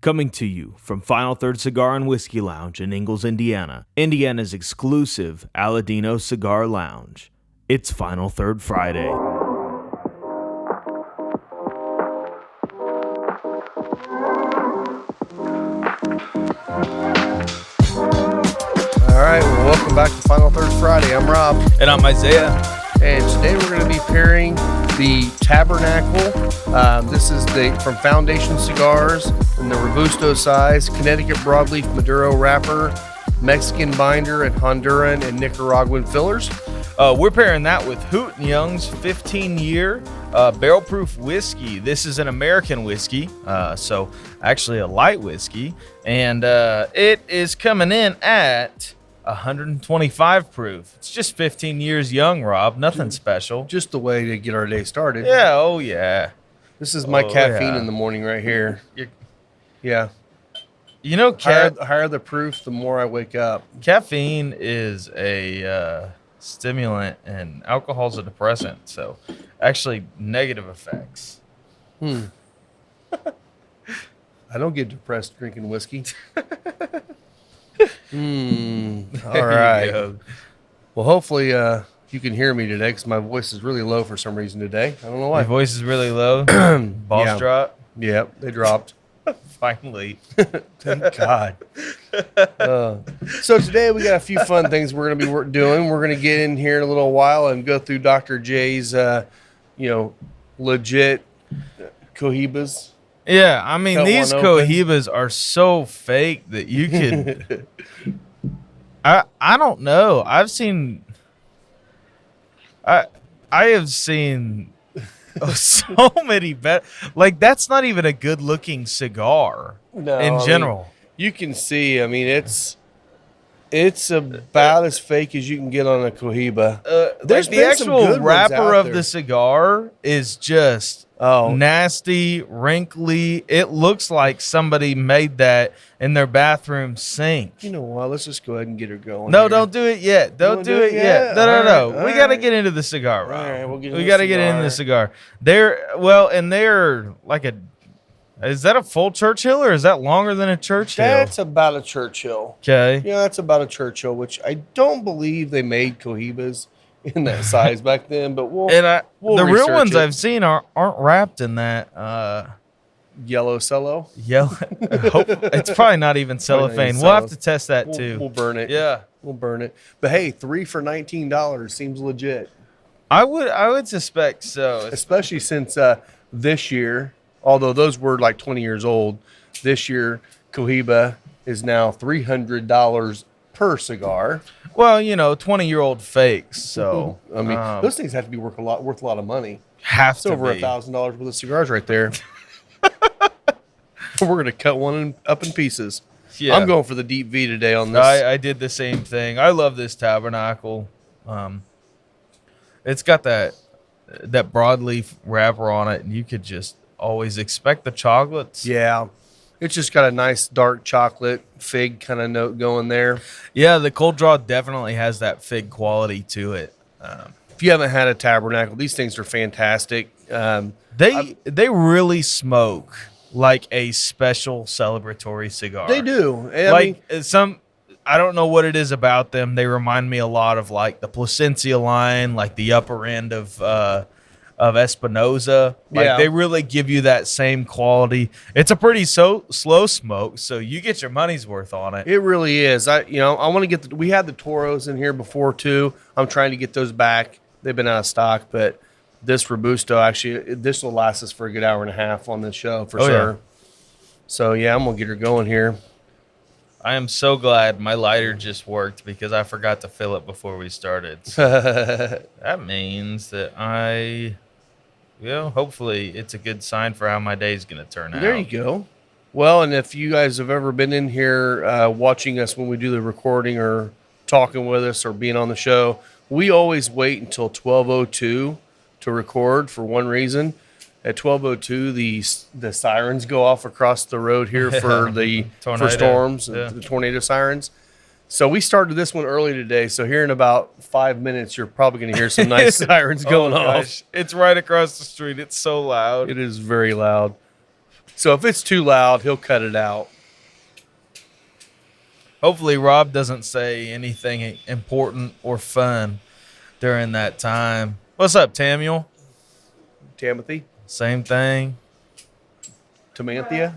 Coming to you from Final Third Cigar and Whiskey Lounge in Ingalls, Indiana, Indiana's exclusive Aladino Cigar Lounge. It's Final Third Friday. All right, well, welcome back to Final Third Friday. I'm Rob. And I'm Isaiah. And today we're going to be pairing the Tabernacle. This is from Foundation Cigars in the Robusto size, Connecticut broadleaf Maduro wrapper, Mexican binder, and Honduran and Nicaraguan fillers. We're pairing that with Hoot & Young's 15-year barrel-proof whiskey. This is an American whiskey, so actually a light whiskey. And it is coming in at 125 proof. It's just 15 years young, Rob. Nothing special. Just the way to get our day started. Yeah, oh yeah. This is my caffeine in the morning right here. Yeah. You know, higher the proof, the more I wake up. Caffeine is a stimulant, and alcohol's a depressant, so actually negative effects. I don't get depressed drinking whiskey. All right. Well, hopefully you can hear me today because my voice is really low for some reason today. I don't know why. My voice is really low. Balls drop. Yep, they dropped. Finally. Thank God. So today we got a few fun things we're going to be doing. We're going to get in here in a little while and go through Dr. J's, legit Cohibas. Yeah, I mean, these Cohibas are so fake that you could... I don't know. I have seen so many better. Like, that's not even a good-looking cigar in general. I mean, you can see, I mean, it's about as fake as you can get on a Cohiba. There's the actual wrapper of the cigar is just nasty, wrinkly. It looks like somebody made that in their bathroom sink. You know what? Let's just go ahead and get her going. No, don't do it yet. Don't do it yet. No. We got to get into the cigar, Rob. All right, we got to get into the cigar. They're like is that a full Churchill or is that longer than a Churchill? That's about a Churchill. Okay. Yeah, that's about a Churchill, which I don't believe they made Cohibas in that size back then, but we'll the real ones I've seen aren't wrapped in that yellow cello. Yellow. It's probably not even cellophane. We'll have to test that too. We'll burn it. Yeah, we'll burn it. But hey, 3 for $19 seems legit. I would suspect so, especially since this year, although those were like 20 years old, this year Cohiba is now $300 per cigar. Well, 20-year-old fakes. So I mean, those things have to be worth a lot of money. It's over $1,000 worth of cigars right there. We're gonna cut one up in pieces. Yeah. I'm going for the deep V today on this. I did the same thing. I love this Tabernacle. It's got that broadleaf wrapper on it, and you could just always expect the chocolates. Yeah. It's just got a nice dark chocolate fig kind of note going there. Yeah, the cold draw definitely has that fig quality to it. If you haven't had a Tabernacle, these things are fantastic. They really smoke like a special celebratory cigar. They do. I don't know what it is about them. They remind me a lot of like the Plasencia line, like the upper end of Espinosa. They really give you that same quality. It's a pretty slow smoke, so you get your money's worth on it. It really is. I want to get we had the Toros in here before too. I'm trying to get those back. They've been out of stock, but this Robusto this will last us for a good hour and a half on this show for sure. Yeah. So yeah, I'm gonna get her going here. I am so glad my lighter just worked because I forgot to fill it before we started. So that means that hopefully it's a good sign for how my day's going to turn out. There you go. Well, and if you guys have ever been in here watching us when we do the recording or talking with us or being on the show, we always wait until 12:02 to record for one reason. At 12:02, the sirens go off across the road here for for storms, the tornado sirens. So we started this one early today. So here in about 5 minutes, you're probably going to hear some nice sirens going off. It's right across the street. It's so loud. It is very loud. So if it's too loud, he'll cut it out. Hopefully, Rob doesn't say anything important or fun during that time. What's up, Tamuel? Timothy? Same thing. Tamanthia?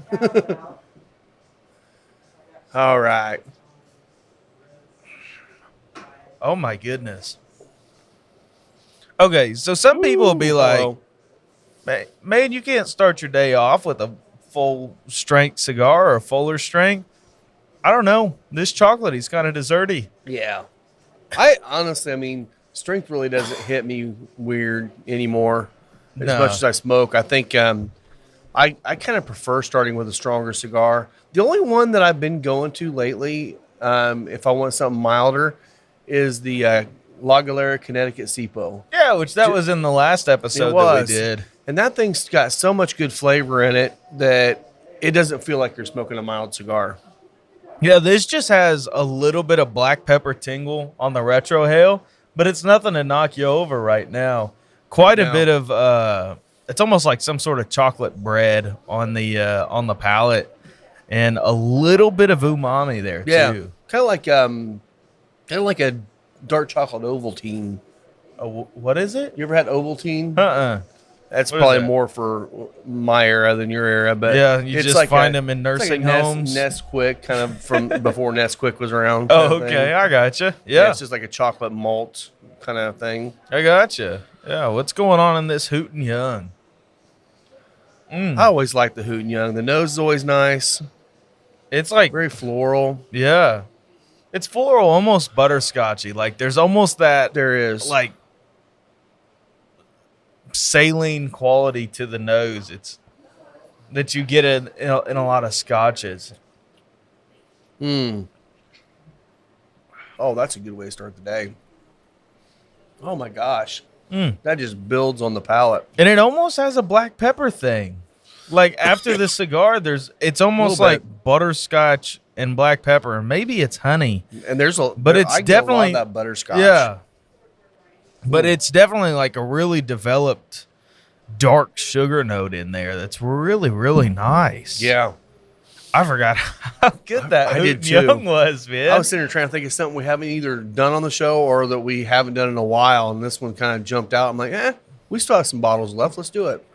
All right. Oh, my goodness. Okay, so some people will be like, man, you can't start your day off with a full-strength cigar or a fuller strength. I don't know. This chocolate's kind of desserty. Yeah. I honestly, I mean, strength really doesn't hit me weird anymore as much as I smoke. I think I kind of prefer starting with a stronger cigar. The only one that I've been going to lately, if I want something milder, is the La Galera Connecticut Sipo. Yeah, which that was in the last episode that we did. And that thing's got so much good flavor in it that it doesn't feel like you're smoking a mild cigar. Yeah, this just has a little bit of black pepper tingle on the retrohale, but it's nothing to knock you over right now. Quite a bit of it's almost like some sort of chocolate bread on the palate, and a little bit of umami there too. Kind of like a dark chocolate Ovaltine. What is it? You ever had Ovaltine? That's What probably more for my era than your era, but yeah, you just like find them in nursing homes. Nesquik, kind of from before Nesquik was around. Oh, okay, I gotcha. Yeah, it's just like a chocolate malt kind of thing. I gotcha. Yeah, what's going on in this Hoot and Young? I always like the Hoot and Young. The nose is always nice. It's like very floral. Yeah, it's floral, almost butterscotchy. Like there's almost that. There is like saline quality to the nose. It's that you get in a lot of scotches. Oh, that's a good way to start the day. Oh my gosh, that just builds on the palate, and it almost has a black pepper thing. Like after the cigar, it's almost like butterscotch and black pepper. Maybe it's honey, and it's definitely that butterscotch. Yeah. But it's definitely like a really developed dark sugar note in there that's really, really nice. Yeah. I forgot how good that I did too. Young was, man. I was sitting there trying to think of something we haven't either done on the show or that we haven't done in a while, and this one kind of jumped out. I'm like, we still have some bottles left. Let's do it.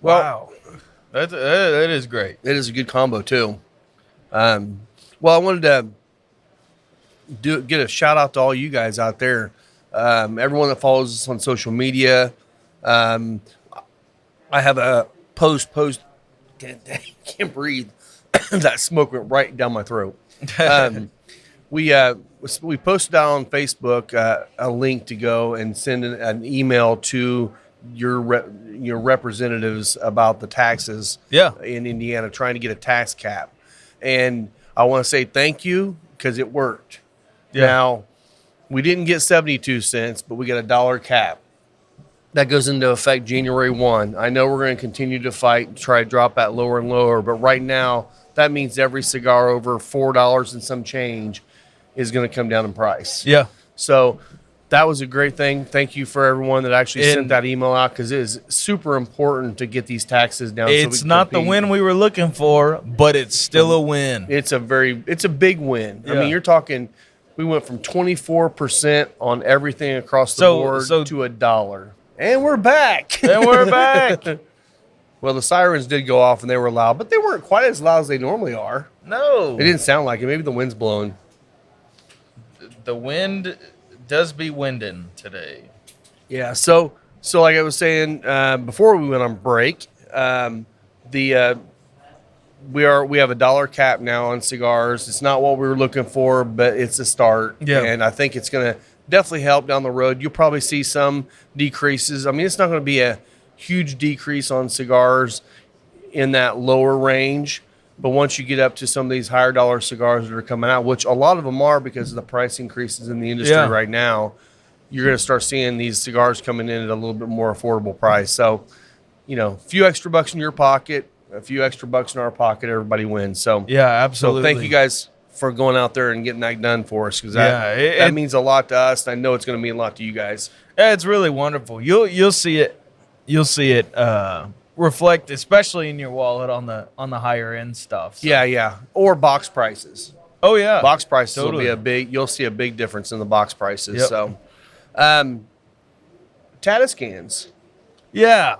Wow. That is great. It is a good combo, too. Well, I wanted to get a shout out to all you guys out there, everyone that follows us on social media. I have a post. Can't breathe. That smoke went right down my throat. We posted out on Facebook a link to go and send an email to your representatives about the taxes. In Indiana, trying to get a tax cap, and I want to say thank you because it worked. Now, we didn't get 72 cents, but we got $1 cap. That goes into effect January 1. I know we're going to continue to fight and try to drop that lower and lower, but right now, that means every cigar over $4 and some change is going to come down in price. Yeah. So that was a great thing. Thank you for everyone that actually sent that email out because it is super important to get these taxes down. It's not the win we were looking for, but it's still a win. It's a big win. Yeah. I mean, you're talking... We went from 24% on everything across the board to $1. And we're back. Well, the sirens did go off and they were loud, but they weren't quite as loud as they normally are. No. It didn't sound like it. Maybe the wind's blowing. The wind does be winding today. Yeah. So like I was saying before we went on break, we have $1 cap now on cigars. It's not what we were looking for, but it's a start. Yeah. And I think it's going to definitely help down the road. You'll probably see some decreases. I mean, it's not going to be a huge decrease on cigars in that lower range. But once you get up to some of these higher dollar cigars that are coming out, which a lot of them are because of the price increases in the industry right now, you're going to start seeing these cigars coming in at a little bit more affordable price. So, a few extra bucks in your pocket, a few extra bucks in our pocket, everybody wins. So yeah, absolutely. So thank you guys for going out there and getting that done for us because that means a lot to us. And I know it's going to mean a lot to you guys. Yeah, it's really wonderful. You'll see it you'll see it reflect, especially in your wallet on the higher end stuff. So. Yeah. Or box prices. Oh yeah. Box prices Totally. will be you'll see a big difference in the box prices. Yep. So, Tatiscans. Yeah.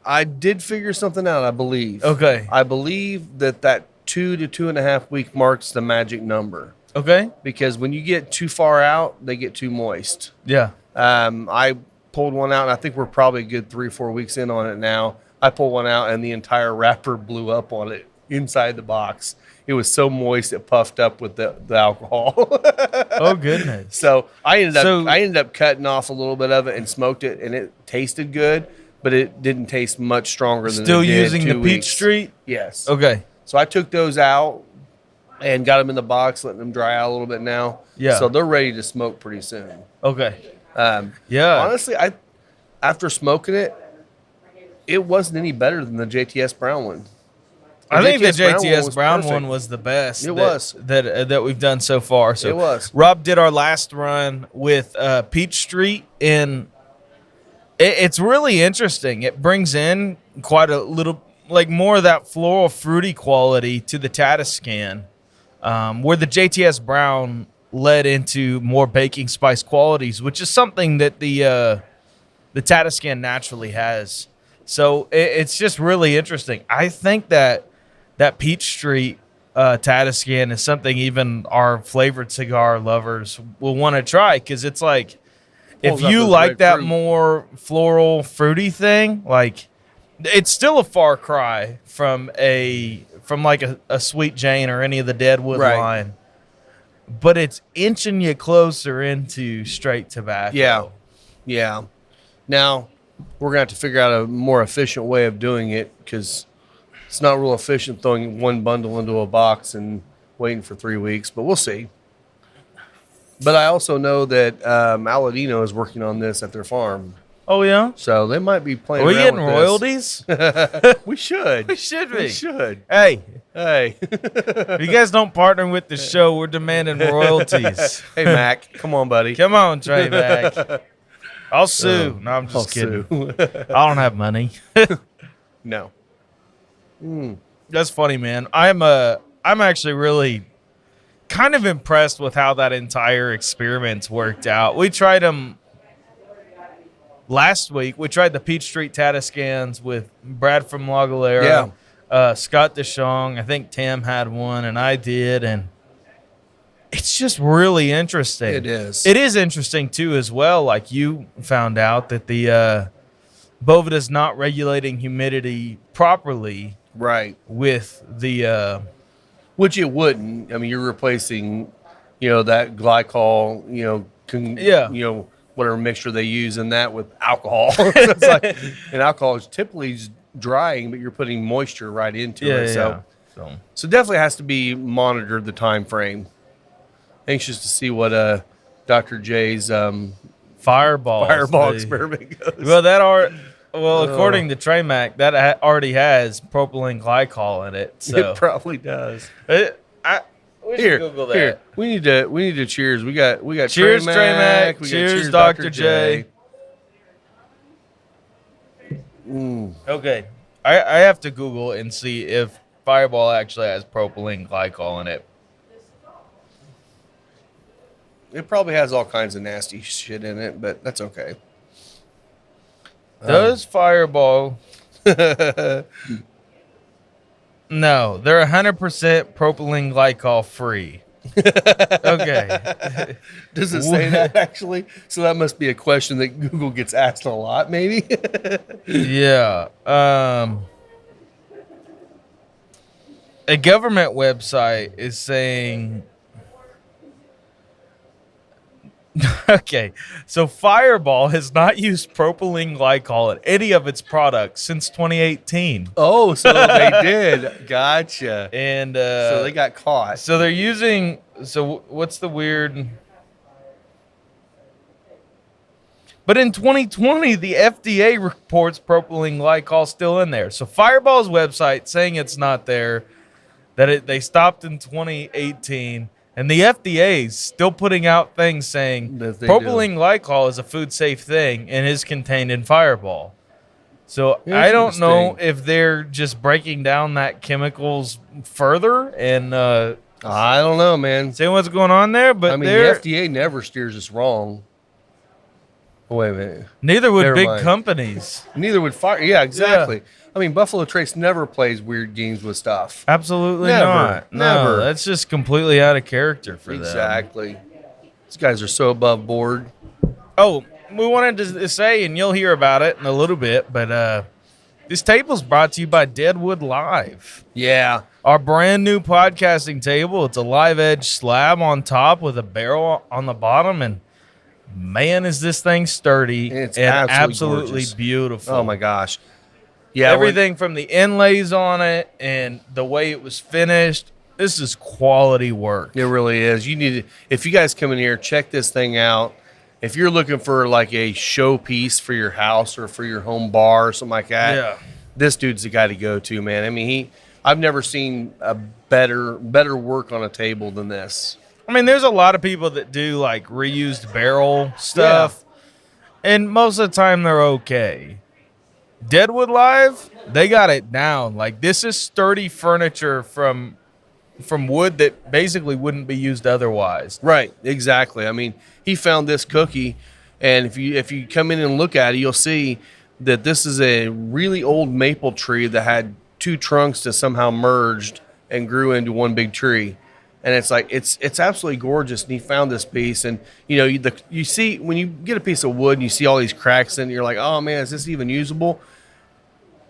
I did figure something out, I believe. Okay. I believe that 2 to 2.5 week marks the magic number. Okay. Because when you get too far out, they get too moist. Yeah. I pulled one out, and I think we're probably a good 3 or 4 weeks in on it now. I pulled one out, and the entire wrapper blew up on it inside the box. It was so moist it puffed up with the alcohol. Oh goodness. So I ended up cutting off a little bit of it and smoked it, and it tasted good, but it didn't taste much stronger than Still it did using 2 the weeks. Peachtree? Yes. Okay. So I took those out and got them in the box, letting them dry out a little bit now. Yeah. So they're ready to smoke pretty soon. Okay. Yeah. Honestly, after smoking it, it wasn't any better than the JTS Brown one. I think the JTS JTS Brown perfect. one was the best. It was. That we've done so far. So it was. Rob did our last run with Peachtree, and it's really interesting. It brings in quite a little, like more of that floral fruity quality to the Tatiscan, where the JTS Brown led into more baking spice qualities, which is something that the Tatiscan naturally has. So it's just really interesting. I think that Peachtree Tatiscan is something even our flavored cigar lovers will want to try, because it's like, if you like that more floral fruity thing, like it's still a far cry from like a Sweet Jane or any of the Deadwood line, but it's inching you closer into straight tobacco. Yeah. Now we're gonna have to figure out a more efficient way of doing it, because it's not real efficient throwing one bundle into a box and waiting for 3 weeks, but we'll see. But I also know that Aladino is working on this at their farm. Oh, yeah? So they might be playing Are we around getting with royalties? We should. We should be. We should. Hey, if you guys don't partner with the show, we're demanding royalties. Hey, Mac, come on, buddy. Come on, Trey Mac. I'll sue. No, I'm just kidding. I don't have money. No. That's funny, man. I'm actually really kind of impressed with how that entire experiment's worked out. We tried them last week. We tried the Peachtree Tatiscans with Brad from La Galera, Scott DeShong. I think Tim had one, and I did, and it's just really interesting. It is. It is interesting, too, as well. Like you found out that the Bovada's not regulating humidity properly. Right. With the which it wouldn't. I mean, you're replacing, that glycol, whatever mixture they use in that with alcohol. So it's like, and alcohol is typically drying, but you're putting moisture right into it. So definitely has to be monitored, the time frame. Anxious to see what Dr. J's fireball experiment goes. Well, according to Trey Mac, that already has propylene glycol in it. So. It probably does. We should Google that. Here. We need to cheers. We got cheers, Trey Mac. We Cheers, Dr. J. Okay, I have to Google and see if Fireball actually has propylene glycol in it. It probably has all kinds of nasty shit in it, but that's okay. Does Fireball? No, they're 100% propylene glycol free. Okay. Does it say that actually? So that must be a question that Google gets asked a lot, maybe. Yeah. A government website is saying. Okay, so Fireball has not used propylene glycol in any of its products since 2018. Oh, so they did. Gotcha. And so they got caught. So they're using. So what's the weird? But in 2020, the FDA reports propylene glycol still in there. So Fireball's website saying it's not there, that they stopped in 2018. And the FDA is still putting out things saying propylene glycol is a food safe thing and is contained in Fireball. So I don't know Interesting. if they're just breaking down that chemicals further and I don't know, man. seeing what's going on there, I but mean, the FDA never steers us wrong. Oh, wait a minute. neither would Never big mind. companies. Neither would fire. Yeah, exactly. I mean, Buffalo Trace never plays weird games with stuff. Absolutely Never. not. Never. No, that's just completely out of character for them. Exactly. These guys are so above board. Oh, we wanted to say, and you'll hear about it in a little bit, but this table's brought to you by Deadwood Live. Yeah. Our brand new podcasting table. It's a live edge slab on top with a barrel on the bottom, and man, is this thing sturdy It's and absolutely absolutely gorgeous. beautiful. Oh my gosh. Yeah. Everything from the inlays on it and the way it was finished. This is quality work. It really is. You need to, if you guys come in here, check this thing out. If you're looking for like a showpiece for your house or for your home bar or something like that, Yeah. this dude's the guy to go to, man. I mean, I've never seen a better work on a table than this. I mean, there's a lot of people that do like reused barrel stuff, and most of the time they're okay. Deadwood Live, they got it down. Like, this is sturdy furniture from wood that basically wouldn't be used otherwise. Right, exactly. I mean, he found this cookie, and if you come in and look at it, you'll see that this is a really old maple tree that had two trunks that somehow merged and grew into one big tree. And it's like it's absolutely gorgeous. And he found this piece, and you see when you get a piece of wood and you see all these cracks in it, you're like, oh man, is this even usable?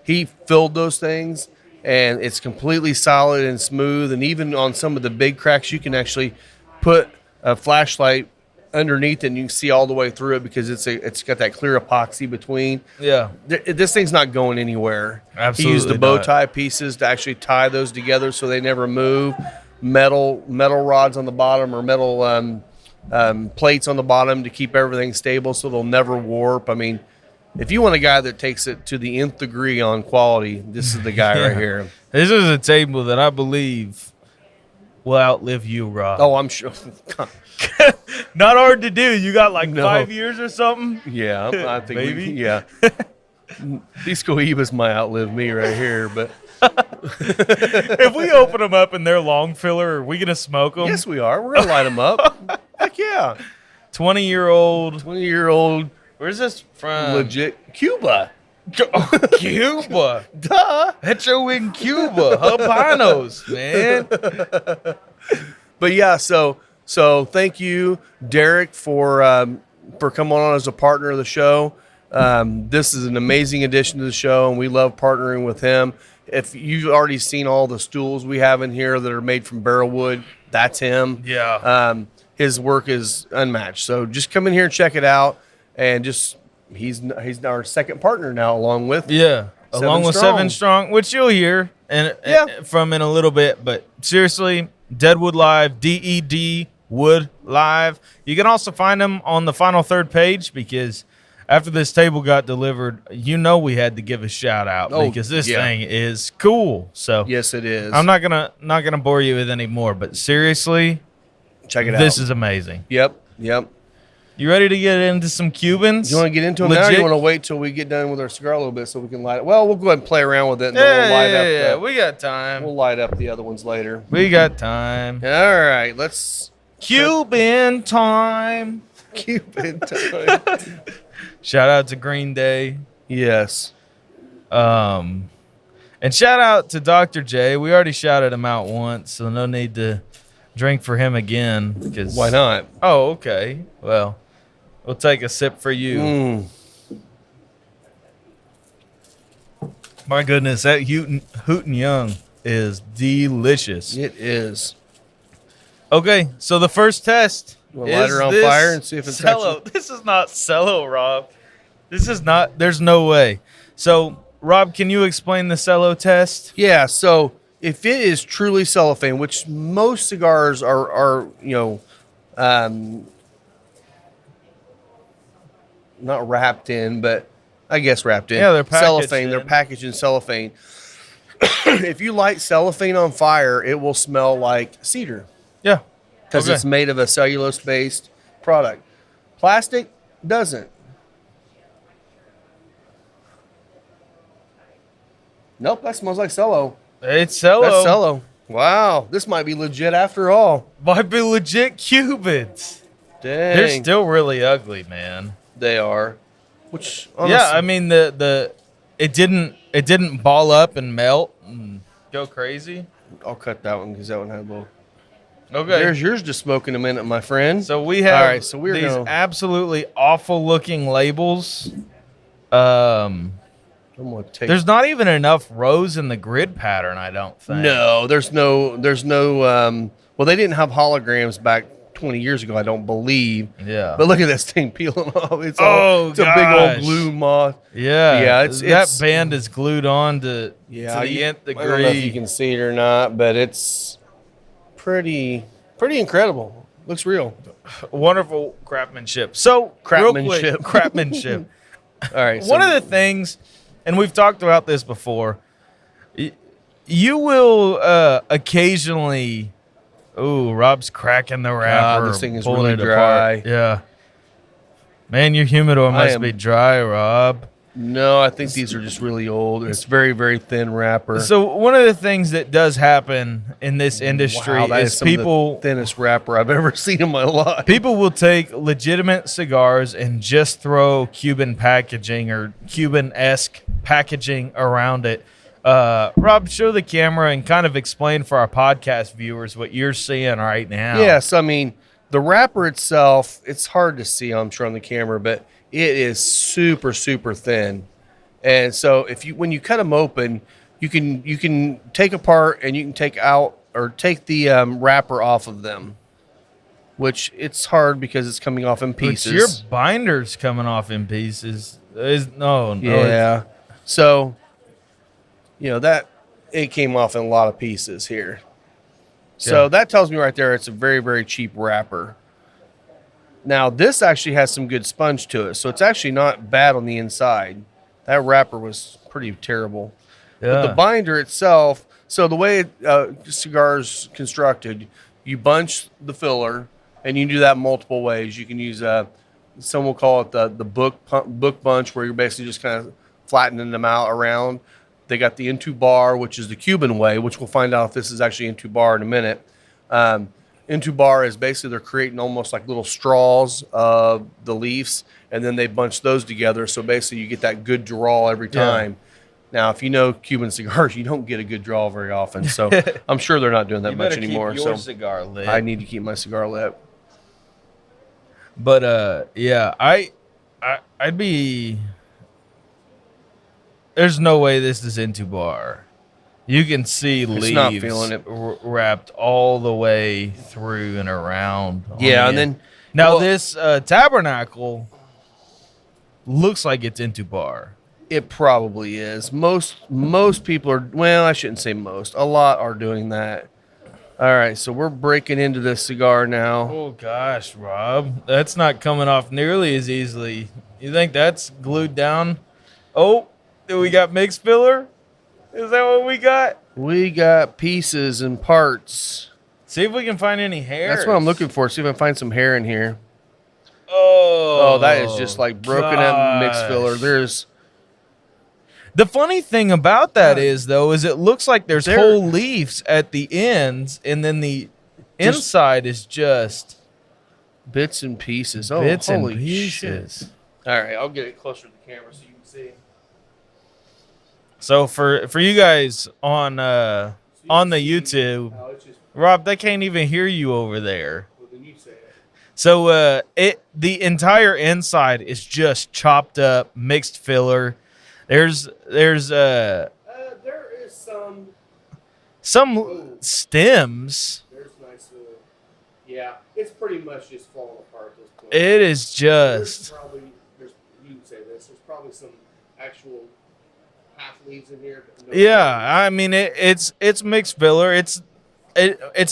He filled those things, and it's completely solid and smooth. And even on some of the big cracks, you can actually put a flashlight underneath it, and you can see all the way through it because it's got that clear epoxy between. Yeah. This thing's not going anywhere. Absolutely He used the bow not. tie pieces to actually tie those together so they never move. Metal rods on the bottom, or metal plates on the bottom to keep everything stable so they'll never warp. I mean, if you want a guy that takes it to the nth degree on quality, this is the guy right here. This is a table that I believe will outlive you, Rob. Oh, I'm sure. Not hard to do. You got like No. 5 years or something? Yeah, I think Maybe. yeah. These cohibas might outlive me right here, but If we open them up and they're long filler, are we going to smoke them? yes, we are. We're gonna light them up. Heck yeah, 20-year-old. 20-year-old Where's this from? legit Cuba. Cuba. Duh. Hetero in Cuba. Habanos, man. But yeah, so thank you, Derek, for coming on as a partner of the show. This is an amazing addition to the show, and we love partnering with him. If you've already seen all the stools we have in here that are made from barrel wood, that's him. Yeah. His work is unmatched. So just come in here and check it out, and he's our second partner now, along with Yeah. Seven Along with Strong. 7 Strong, which you'll hear Yeah. from in a little bit. But seriously, Deadwood Live, DED Wood Live. You can also find them on the final third page, because after this table got delivered, we had to give a shout out because this thing is cool. So Yes, it is. I'm not gonna bore you with any more, but seriously, check it out. this is amazing. Yep. You ready to get into some Cubans? Do you want to get into them now, or Legit- you want to wait till we get done with our cigar a little bit so we can light it? Well, we'll go ahead and play around with it, and then we'll light up. We got time. We'll light up the other ones later. We got time. All right, let's Cuban time. Cuban time. Shout out to Green Day. Yes. And shout out to Dr. J. We already shouted him out once, so no need to drink for him again. Because Why not? Oh, okay. Well, we'll take a sip for you. My goodness, that Hootin' Young is delicious. It is. Okay, so the first test We'll is light her on this fire and see if it's cello. This is not cello, Rob. This is not. There's no way. So, Rob, can you explain the cello test? Yeah. So if it is truly cellophane, which most cigars are not wrapped in, but I guess wrapped in. Yeah, they're packaged cellophane. They're in. packaged in cellophane. If you light cellophane on fire, it will smell like cedar Yeah. because Okay. it's made of a cellulose-based product. Plastic doesn't. Nope, that smells like cello. It's cello. That's cello. Wow, this might be legit after all. Might be legit Cubans. Dang. They're still really ugly, man. They are. Which Yeah, I mean it didn't ball up and melt and go crazy. I'll cut that one because that one had a little. Okay. There's yours to smoke in a minute, my friend. So we have all right, so we're these gonna, absolutely awful looking labels. I'm gonna take. There's not even enough rows in the grid pattern, I don't think. No, there's no. Well, they didn't have holograms back 20 years ago, I don't believe. Yeah. But look at this thing peeling off. It's Oh, it's a big old glue moth. Yeah. Yeah, that it's band is glued on to the nth degree. I don't know if you can see it or not, but it's pretty incredible. Looks real. Wonderful craftsmanship. So, real quick, craftsmanship. All right. One of the things, and we've talked about this before, you will occasionally. Ooh, Rob's cracking the wrapper. This thing is pulling really it dry. apart. Yeah. Man, your humidor must be dry, Rob. No, I think these are just really old. It's very, very thin wrapper. So one of the things that does happen in this industry is people the thinnest wrapper I've ever seen in my life. People will take legitimate cigars and just throw Cuban packaging or Cuban-esque packaging around it. Rob, show the camera and kind of explain for our podcast viewers what you're seeing right now. Yes, I mean, the wrapper itself, it's hard to see, I'm sure, on the camera, but it is super, super thin. And so when you cut them open, you can take apart and you can take out or take the wrapper off of them, which it's hard because it's coming off in pieces. But your binder's coming off in pieces. No. Yeah. So, that it came off in a lot of pieces here. So that tells me right there it's a very, very cheap wrapper. Now, this actually has some good sponge to it, so it's actually not bad on the inside. That wrapper was pretty terrible. Yeah. But the binder itself, so the way cigar's constructed, you bunch the filler, and you can do that multiple ways. You can use, some will call it the book bunch, where you're basically just kind of flattening them out around. They got the into bar, which is the Cuban way, which we'll find out if this is actually into bar in a minute. Into bar is basically they're creating almost like little straws of the leaves, and then they bunch those together. So basically you get that good draw every time. Yeah. Now, if you know Cuban cigars, you don't get a good draw very often. So I'm sure they're not doing that much anymore. Keep your cigar lit. I need to keep my cigar lit. But yeah, I'd be. There's no way this is into bar. You can see leaves not feeling it. Wrapped all the way through and around. Yeah, and then now this Tabernacle looks like it's into bar. It probably is. Most people are. Well, I shouldn't say most. A lot are doing that. All right, so we're breaking into this cigar now. Oh gosh, Rob, that's not coming off nearly as easily. You think that's glued down? Oh. Do we got mixed filler? Is that what we got? We got pieces and parts. See if we can find any hair. That's what I'm looking for. See if I can find some hair in here. Oh, that is just like broken up mixed filler. There's the funny thing about that is it looks like there's whole leaves at the ends, and then the inside is just bits and pieces. Oh, bits holy and pieces. Shit. All right, I'll get it closer to the camera so you can see. So for you guys on the YouTube, Rob, they can't even hear you over there. Well, then you say it. So the entire inside is just chopped up, mixed filler. There's there is some stems. There's nice. Yeah, it's pretty much just falling apart at this point. It is just. You can say this. There's probably some actual half leaves in here. But I mean it's mixed filler. It's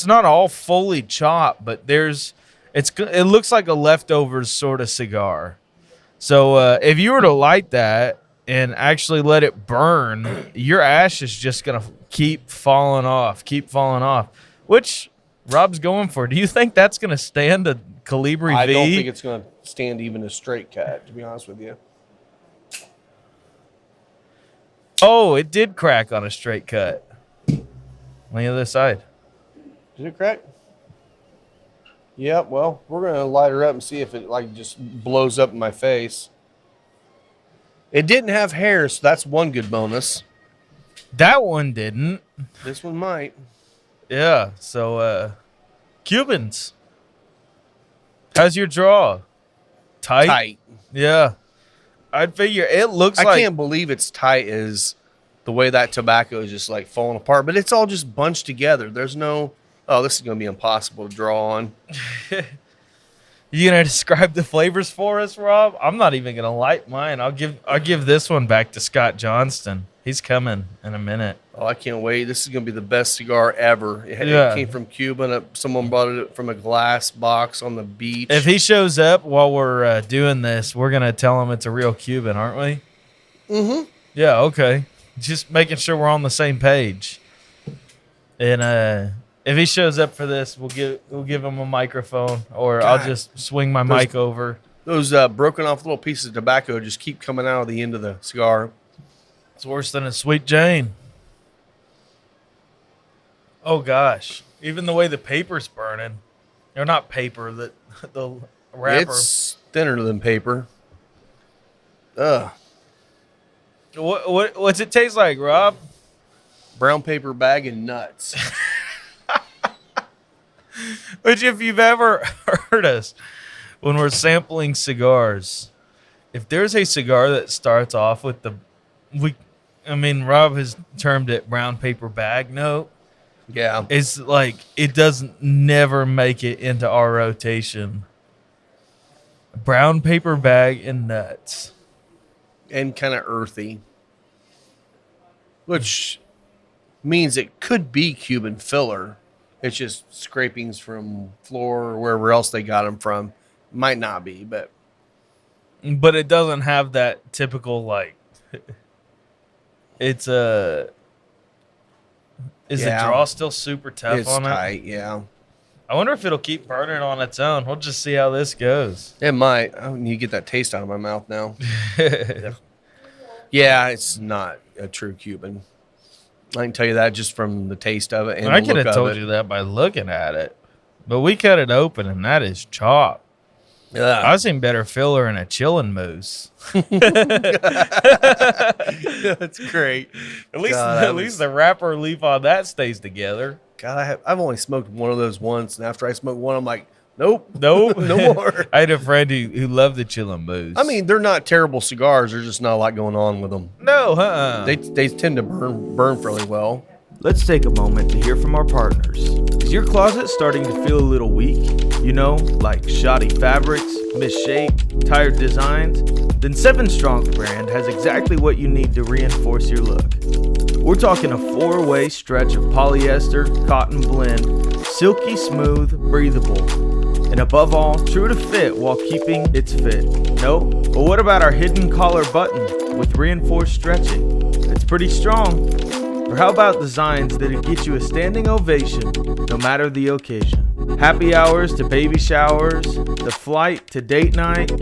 not all fully chopped, but it looks like a leftovers sort of cigar. So if you were to light that and actually let it burn, your ash is just gonna keep falling off, which Rob's going for. Do you think that's gonna stand a Calibri V? I don't think it's gonna stand even a straight cut, to be honest with you. Oh, it did crack on a straight cut. On the other side. Did it crack? Yep. Well, we're gonna light her up and see if it like just blows up in my face. It didn't have hair, so that's one good bonus. That one didn't. This one might. Yeah. So, Cubans. How's your draw? Tight? Yeah. I'd figure it looks like... I can't believe it's tight as the way that tobacco is just like falling apart, but it's all just bunched together. There's no, oh, this is going to be impossible to draw on. You going to describe the flavors for us, Rob? I'm not even going to light mine. I'll give this one back to Scott Johnston. He's coming in a minute. Oh, I can't wait. This is going to be the best cigar ever. It came from Cuba. Someone brought it from a glass box on the beach. If he shows up while we're doing this, we're going to tell him it's a real Cuban, aren't we? Mm-hmm. Yeah, okay. Just making sure we're on the same page. And if he shows up for this, we'll give him a microphone, or God, I'll just swing my mic over. Those broken off little pieces of tobacco just keep coming out of the end of the cigar. It's worse than a Sweet Jane. Oh, gosh. Even the way the paper's burning. Or not paper, the wrapper. It's thinner than paper. Ugh. What's it taste like, Rob? Brown paper bag and nuts. Which, if you've ever heard us when we're sampling cigars, if there's a cigar that starts off with Rob has termed it brown paper bag note. Yeah. It's like it doesn't never make it into our rotation. Brown paper bag and nuts. And kind of earthy. Which means it could be Cuban filler. It's just scrapings from floor or wherever else they got them from. Might not be, but it doesn't have that typical like. It's a. Is the draw still super tough on it? It's tight, yeah. I wonder if it'll keep burning on its own. We'll just see how this goes. It might. I need to get that taste out of my mouth now. Yeah, it's not a true Cuban. I can tell you that just from the taste of it. And I could have told you that by looking at it. But we cut it open, and that is chop. Yeah. I've seen better filler in a chillin' moose. That's great. At least the wrapper leaf on that stays together. God, I've only smoked one of those once, and after I smoked one, I'm like, nope, no more. I had a friend who loved the chillin' moose. I mean, they're not terrible cigars. There's just not a lot going on with them. No, They tend to burn fairly well. Let's take a moment to hear from our partners. Is your closet starting to feel a little weak? You know, like shoddy fabrics, misshaped, tired designs? Then 7 Strong brand has exactly what you need to reinforce your look. We're talking a 4-way stretch of polyester, cotton blend, silky smooth, breathable, and above all, true to fit while keeping its fit. No? But what about our hidden collar button with reinforced stretching? It's pretty strong. Or how about designs that'll get you a standing ovation no matter the occasion? Happy hours to baby showers, the flight to date night,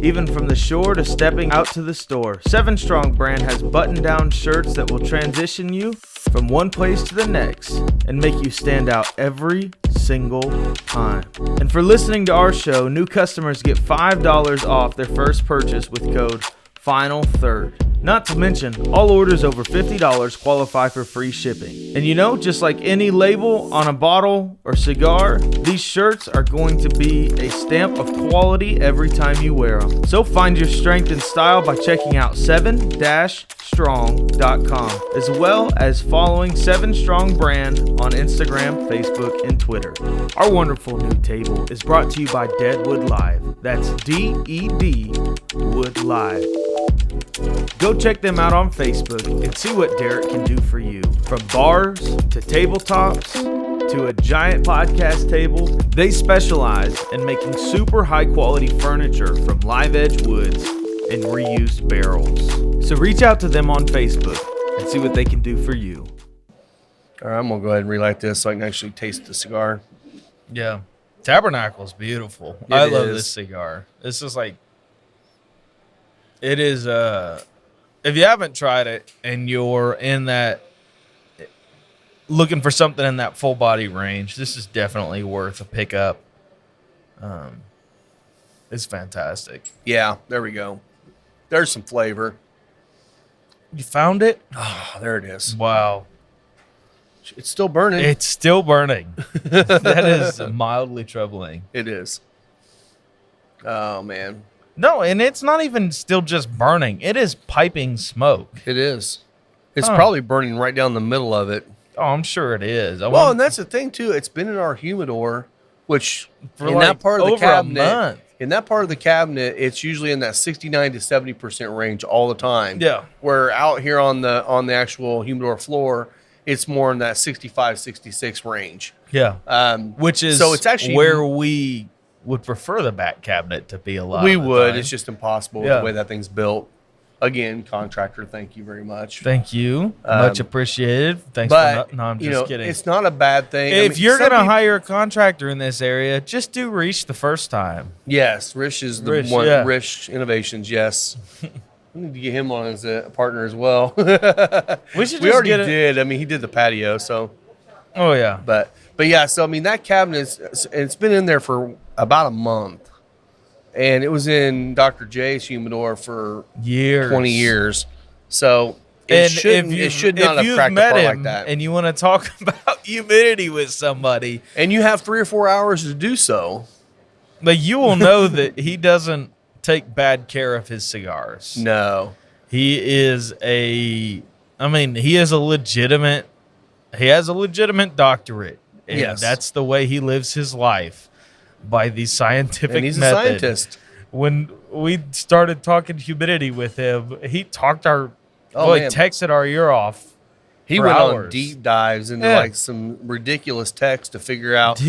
even from the shore to stepping out to the store. 7 Strong brand has button-down shirts that will transition you from one place to the next and make you stand out every single time. And for listening to our show, new customers get $5 off their first purchase with code FINAL3rd. Not to mention, all orders over $50 qualify for free shipping. And you know, just like any label on a bottle or cigar, these shirts are going to be a stamp of quality every time you wear them. So find your strength and style by checking out 7-strong.com, as well as following 7 Strong brand on Instagram, Facebook, and Twitter. Our wonderful new table is brought to you by Deadwood Live. That's D-E-D Wood Live. Go check them out on Facebook and see what Derek can do for you. From bars to tabletops to a giant podcast table, they specialize in making super high quality furniture from live edge woods and reused barrels. So reach out to them on Facebook and see what they can do for you. All right, I'm going to go ahead and relight this so I can actually taste the cigar. Yeah. Tabernacle's beautiful. I love this cigar. This is like, it is if you haven't tried it and you're in that looking for something in that full body range, this is definitely worth a pickup. It's fantastic. Yeah, there we go. There's some flavor. You found it? Oh, there it is. Wow. It's still burning. It's still burning. That is mildly troubling. It is. Oh, man. No, and it's not even still just burning. It is piping smoke. It is. It's probably burning right down the middle of it. Oh, I'm sure it is. And that's the thing, too. It's been in our humidor, which for in like that part of the over cabinet, a month. in that part of the cabinet, it's usually in that 69 to 70% range all the time. Yeah. Where out here on the actual humidor floor, it's more in that 65, 66 range. Yeah. Which is so it's actually where we would prefer the back cabinet to be a lot. We of the would. time. It's just impossible with the way that thing's built. Again, contractor, thank you very much. Thank you. Much appreciated. Thanks but, for no, I'm just kidding. It's not a bad thing. If you're going to hire a contractor in this area, just do Reach the first time. Yes, Rish is the one. Yeah. Rish Innovations, yes. We need to get him on as a partner as well. We already did. I mean, he did the patio, so. Oh, yeah. But yeah, so, I mean, that cabinet, it's been in there for about a month. And it was in Dr. J's humidor for 20 years. So it should not have cracked apart like that. And you want to talk about humidity with somebody. And you have 3 or 4 hours to do so. But you will know that he doesn't take bad care of his cigars. No. He has a legitimate doctorate. And yes. That's the way he lives his life. By the scientific and he's method. a scientist. When we started talking humidity with him, he talked he texted our ear off. He went on deep dives into like some ridiculous text to figure out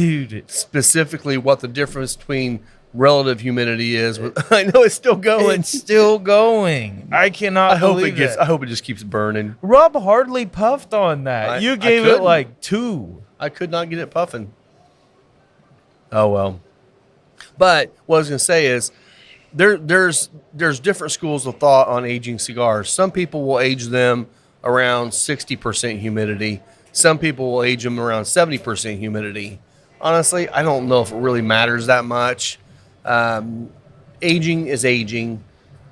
specifically what the difference between relative humidity is. I know it's still going. It's still going. I cannot believe it. I hope it just keeps burning. Rob hardly puffed on that. You gave it like 2. I could not get it puffing. Oh, well. But what I was going to say is there's different schools of thought on aging cigars. Some people will age them around 60% humidity. Some people will age them around 70% humidity. Honestly, I don't know if it really matters that much. Aging is aging.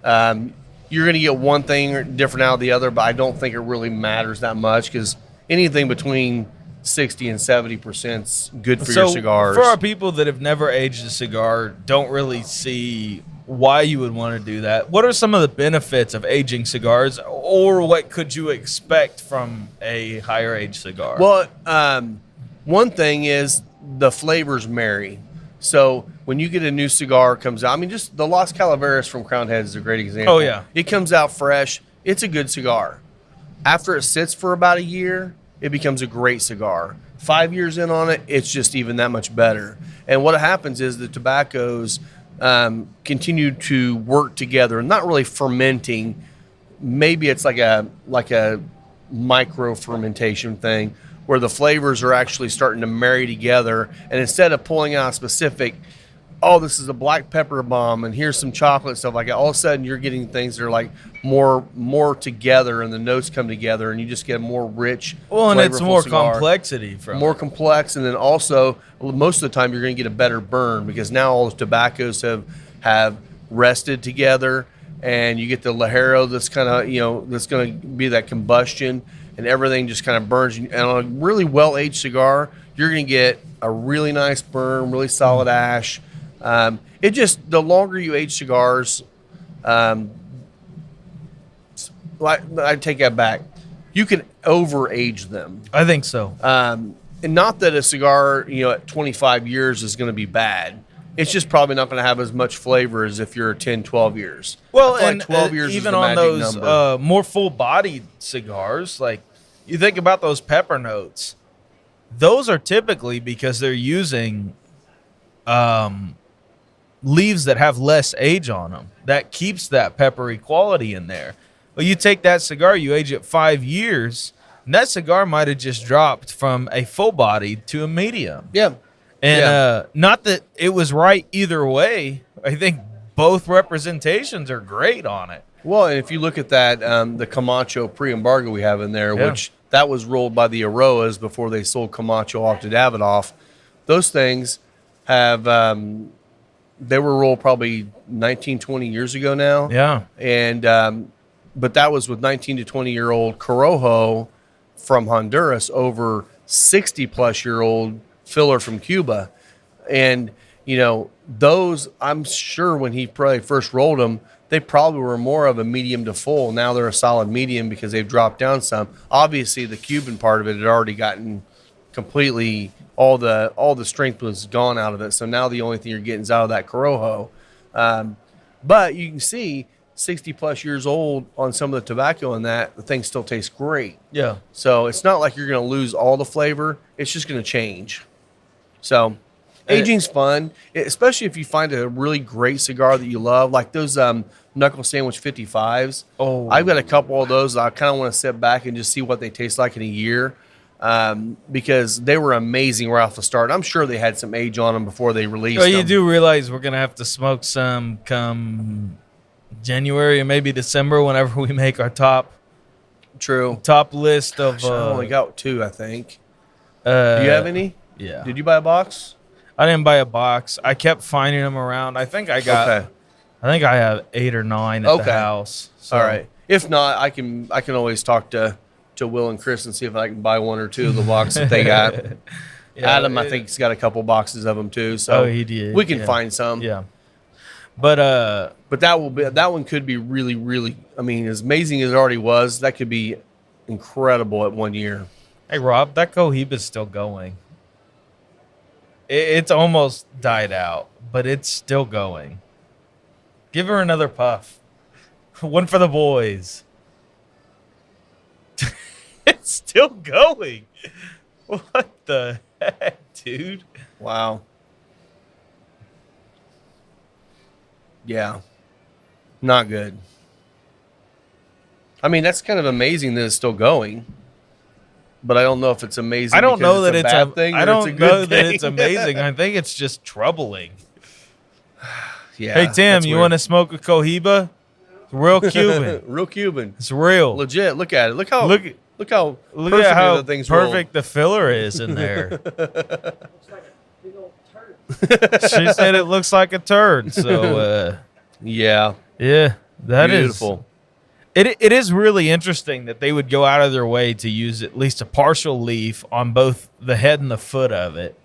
You're going to get one thing different out of the other, but I don't think it really matters that much because anything between 60 and 70% is good for your cigars. For our people that have never aged a cigar, don't really see why you would want to do that. What are some of the benefits of aging cigars, or what could you expect from a higher age cigar? Well, one thing is the flavors marry. So when you get a new cigar comes out, I mean, just the Las Calaveras from Crown Heads is a great example. Oh, yeah. It comes out fresh. It's a good cigar. After it sits for about a year, it becomes a great cigar. 5 years in on it, it's just even that much better. And what happens is the tobaccos continue to work together, not really fermenting. Maybe it's like a micro fermentation thing where the flavors are actually starting to marry together. And instead of pulling out a specific, oh, this is a black pepper bomb and here's some chocolate stuff like that, all of a sudden you're getting things that are like more together and the notes come together and you just get a more rich, and it's more cigar. Complexity from more complex, and then also most of the time you're going to get a better burn because now all the tobaccos have rested together and you get the Ligero that's kind of that's going to be that combustion and everything just kind of burns. And on a really well aged cigar, you're going to get a really nice burn, really solid ash. It just, the longer you age cigars, I take that back. You can over-age them. I think so. And not that a cigar, at 25 years is going to be bad. It's just probably not going to have as much flavor as if you're 10, 12 years. Well, and 12 years even is the on those number. more full-bodied cigars, like you think about those pepper notes, those are typically because they're using leaves that have less age on them. That keeps that peppery quality in there. Well, you take that cigar, you age it 5 years, and that cigar might have just dropped from a full body to a medium. Yeah. And not that it was right either way. I think both representations are great on it. Well, and if you look at that, the Camacho pre-embargo we have in there, Yeah. which that was rolled by the Aroas before they sold Camacho off to Davidoff. Those things have they were rolled probably 19, 20 years ago now. Yeah. And but that was with 19 to 20-year-old Corojo from Honduras over 60-plus-year-old filler from Cuba. And, you know, those, I'm sure when he probably first rolled them, they probably were more of a medium to full. Now they're a solid medium because they've dropped down some. Obviously, the Cuban part of it had already gotten completely, all the strength was gone out of it. So now the only thing you're getting is out of that Corojo. But you can see 60-plus years old on some of the tobacco in that, the thing still tastes great. Yeah. So it's not like you're going to lose all the flavor. It's just going to change. So aging's fun, especially if you find a really great cigar that you love, like those Knuckle Sandwich 55s. Oh. I've got a couple of those that I kind of want to sit back and just see what they taste like in a year, because they were amazing right off the start. I'm sure they had some age on them before they released Well, them. you do realize we're going to have to smoke some come January or maybe December whenever we make our top list of. Gosh, I only got 2, I think. Do Do you have any? Yeah. Did you buy a box? I didn't buy a box. I kept finding them around. I think I have 8 or 9 at the house. So. All right. If not, I can always talk to Will and Chris and see if I can buy 1 or 2 of the boxes that they got. Yeah, Adam, I think he's got a couple boxes of them too. So he did. We can find some. Yeah. But that one could be really, really. I mean, as amazing as it already was, that could be incredible at 1 year. Hey Rob, that Cohiba's still going. It's almost died out, but it's still going. Give her another puff. One for the boys. It's still going. What the heck, dude? Wow. Yeah. Not good. I mean, that's kind of amazing that it's still going. But I don't know if it's amazing. I don't know that it's a bad thing. I or don't it's a know good that thing. it's amazing. I think it's just troubling. Yeah. Hey Tim, that's you weird. want to smoke a Cohiba? It's real Cuban. Real Cuban. It's real. Legit. Look at it. Look how Look perfect at how the thing's perfect the filler is in there. Looks like a big old turd. She said it looks like a turd. So Yeah. yeah, that is Beautiful. It is really interesting that they would go out of their way to use at least a partial leaf on both the head and the foot of it,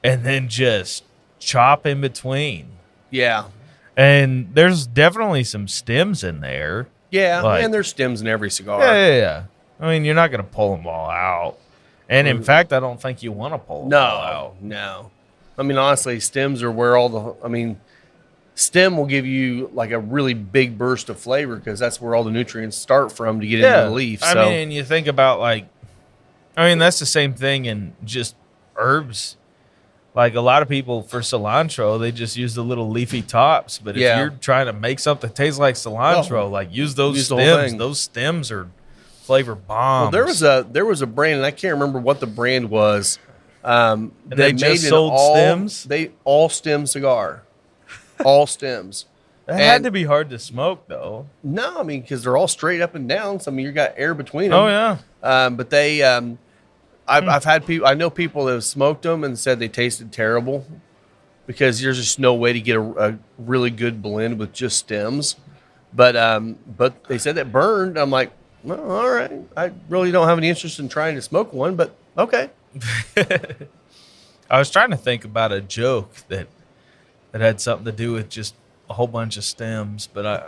and then just chop in between. Yeah. And there's definitely some stems in there. Yeah. Like- And there's stems in every cigar. Yeah. I mean, you're not going to pull them all out. And in fact, I don't think you want to pull them all out. No. I mean, honestly, stems are where stem will give you like a really big burst of flavor because that's where all the nutrients start from to get into the leaf. So. I mean, you think about that's the same thing in just herbs. Like a lot of people for cilantro, they just use the little leafy tops. But if you're trying to make something taste like cilantro, use those the whole stems. thing. Those stems are flavor bombs. Well, there was a brand, and I can't remember what the brand was. And they just sold stems? They all stem cigar. All stems. That had to be hard to smoke, though. No, I mean, because they're all straight up and down. So, I mean, you got air between them. Oh, yeah. But they, I've had people, I know people that have smoked them and said they tasted terrible because there's just no way to get a really good blend with just stems. But they said that burned. I'm like, well, all right. I really don't have any interest in trying to smoke one, but okay. I was trying to think about a joke that had something to do with just a whole bunch of stems, but I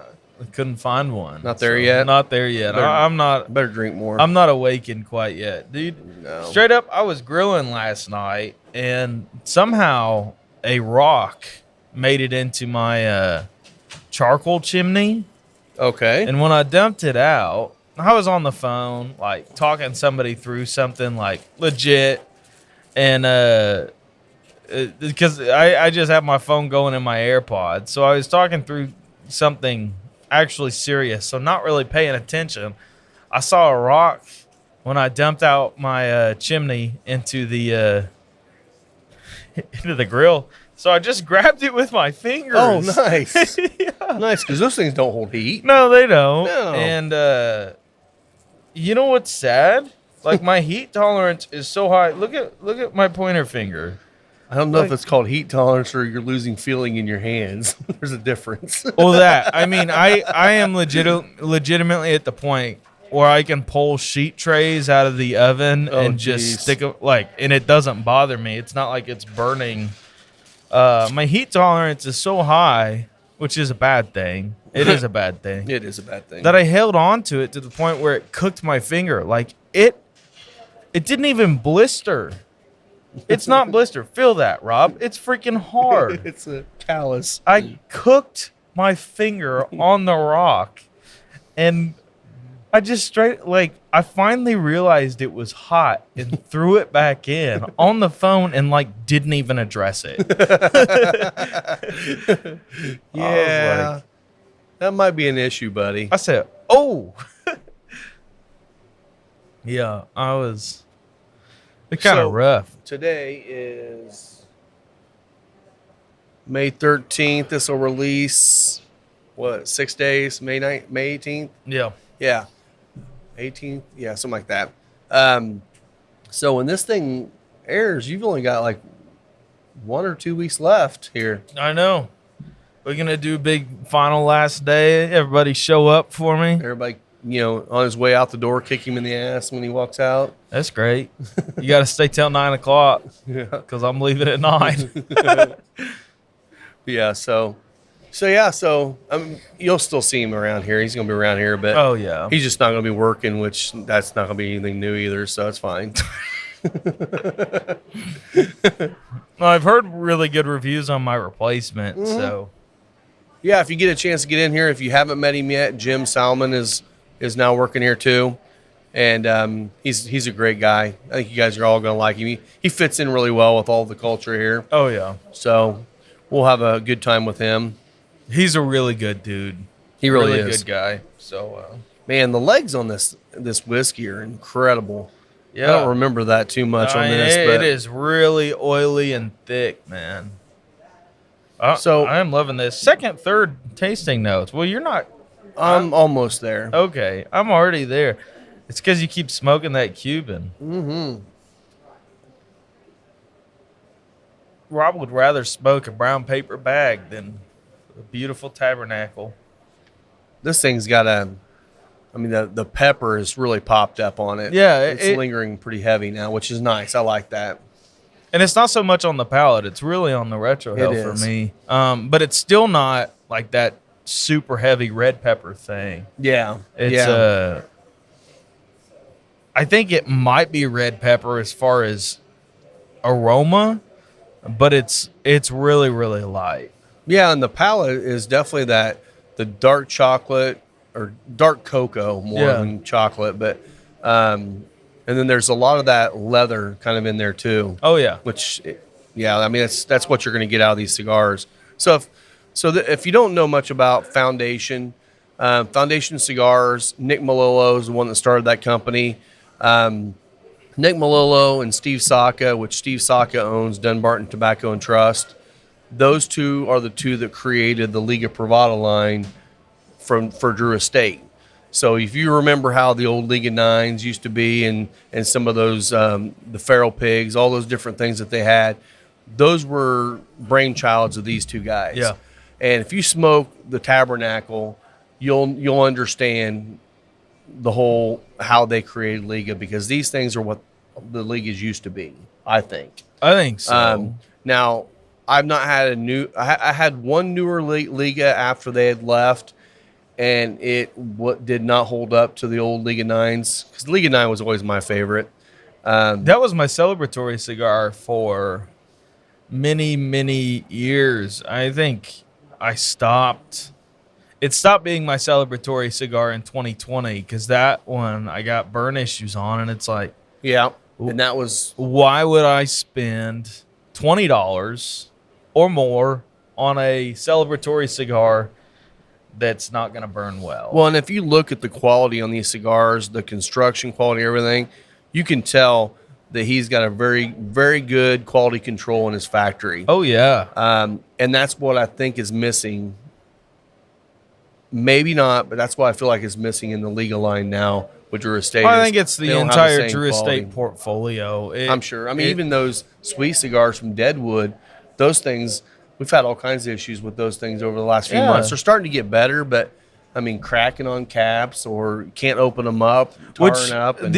couldn't find one. Not there yet? Not there yet. I'm not. Better drink more. I'm not awakened quite yet, dude. No. Straight up, I was grilling last night, and somehow a rock made it into my charcoal chimney. Okay. And when I dumped it out, I was on the phone, like talking somebody through something like legit, and because I just have my phone going in my AirPods, so I was talking through something actually serious, so not really paying attention. I saw a rock when I dumped out my chimney into the grill. So I just grabbed it with my fingers. Oh, nice. Yeah. Nice, because those things don't hold heat. No, they don't. No. And you know what's sad? Like my heat tolerance is so high. Look at my pointer finger. I don't know if Like- it's called heat tolerance or you're losing feeling in your hands. There's a difference. Well, that I mean, I am legitimately at the point where I can pull sheet trays out of the oven Oh, and just geez. stick them and it doesn't bother me. It's not like it's burning. My heat tolerance is so high, which is a bad thing. It is a bad thing. It is a bad thing. That I held on to it to the point where it cooked my finger. Like it didn't even blister. It's not blister. Feel that, Rob. It's freaking hard. It's a callus. I cooked my finger on the rock, and I just I finally realized it was hot and threw it back in on the phone and didn't even address it. Yeah. That might be an issue, buddy. I said, "Oh." Yeah, I was. It's kind of So- rough. Today is May 13th. This will release, 6 days? May 18th? Yeah. Yeah. 18th? Yeah, something like that. So when this thing airs, you've only got 1 or 2 weeks left here. I know. We're gonna do big final last day. Everybody show up for me. Everybody, on his way out the door, kick him in the ass when he walks out. That's great. You got to stay till 9 o'clock Yeah. because I'm leaving at 9. Yeah, so you'll still see him around here. He's going to be around here, but Oh yeah. he's just not going to be working, which that's not going to be anything new either, so it's fine. Well, I've heard really good reviews on my replacement. Mm-hmm. So Yeah, if you get a chance to get in here, if you haven't met him yet, Jim Salmon is now working here too, and he's a great guy. I think you guys are all going to like him. He fits in really well with all the culture here, oh yeah, so we'll have a good time with him. he's a really good dude. He really is. good guy. So Man, the legs on this whiskey are incredible. yeah, I don't remember that too much on this, it but it is really oily and thick, man. So- I am loving this. Second, third tasting notes. Well, you're not. I'm almost there. Okay, I'm already there. It's because you keep smoking that Cuban. Mm-hmm. Rob would rather smoke a brown paper bag than a beautiful Tabernacle. This thing's got the pepper is really popped up on it. Yeah, it's it- lingering pretty heavy now, which is nice. I like that. And it's not so much on the palate; it's really on the retro It hell for is. me. But it's still not like that super heavy red pepper thing. Yeah, It's I think it might be red pepper as far as aroma, but it's really really light. yeah, and the palate is definitely the dark chocolate or dark cocoa more Yeah. than chocolate, but and then there's a lot of that leather kind of in there too. Oh yeah, Which, yeah, I mean that's what you're going to get out of these cigars. So if you don't know much about Foundation Cigars, Nick Malillo is the one that started that company. Nick Malillo and Steve Saka, which Steve Saka owns Dunbarton Tobacco and Trust. Those two are the two that created the Liga Privada line for Drew Estate. So if you remember how the old Liga Nines used to be and some of those, the feral pigs, all those different things that they had, those were brainchilds of these two guys. Yeah. And if you smoke the Tabernacle, you'll understand the whole how they created Liga, because these things are what the Ligas used to be, I think. I think so. Now, I've not had I had one newer Liga after they had left, and it did not hold up to the old Liga 9s, because Liga 9 was always my favorite. That was my celebratory cigar for many, many years. I think I stopped. It stopped being my celebratory cigar in 2020 because that one I got burn issues on, and it's like, Yeah, and that was why would I spend $20 or more on a celebratory cigar that's not going to burn well? well. And if you look at the quality on these cigars, the construction quality, everything, you can tell that he's got a very, very good quality control in his factory. Oh yeah. And that's what I think is missing. Maybe not, but that's what I feel like is missing in the legal line now with Drew Estate. I think it's the they don't have entire same Drew quality. Estate portfolio. I'm sure. I mean, even those sweet cigars from Deadwood, those things, we've had all kinds of issues with those things over the last few Yeah. months. They're starting to get better, but I mean, cracking on caps or can't open them up, tarring up. And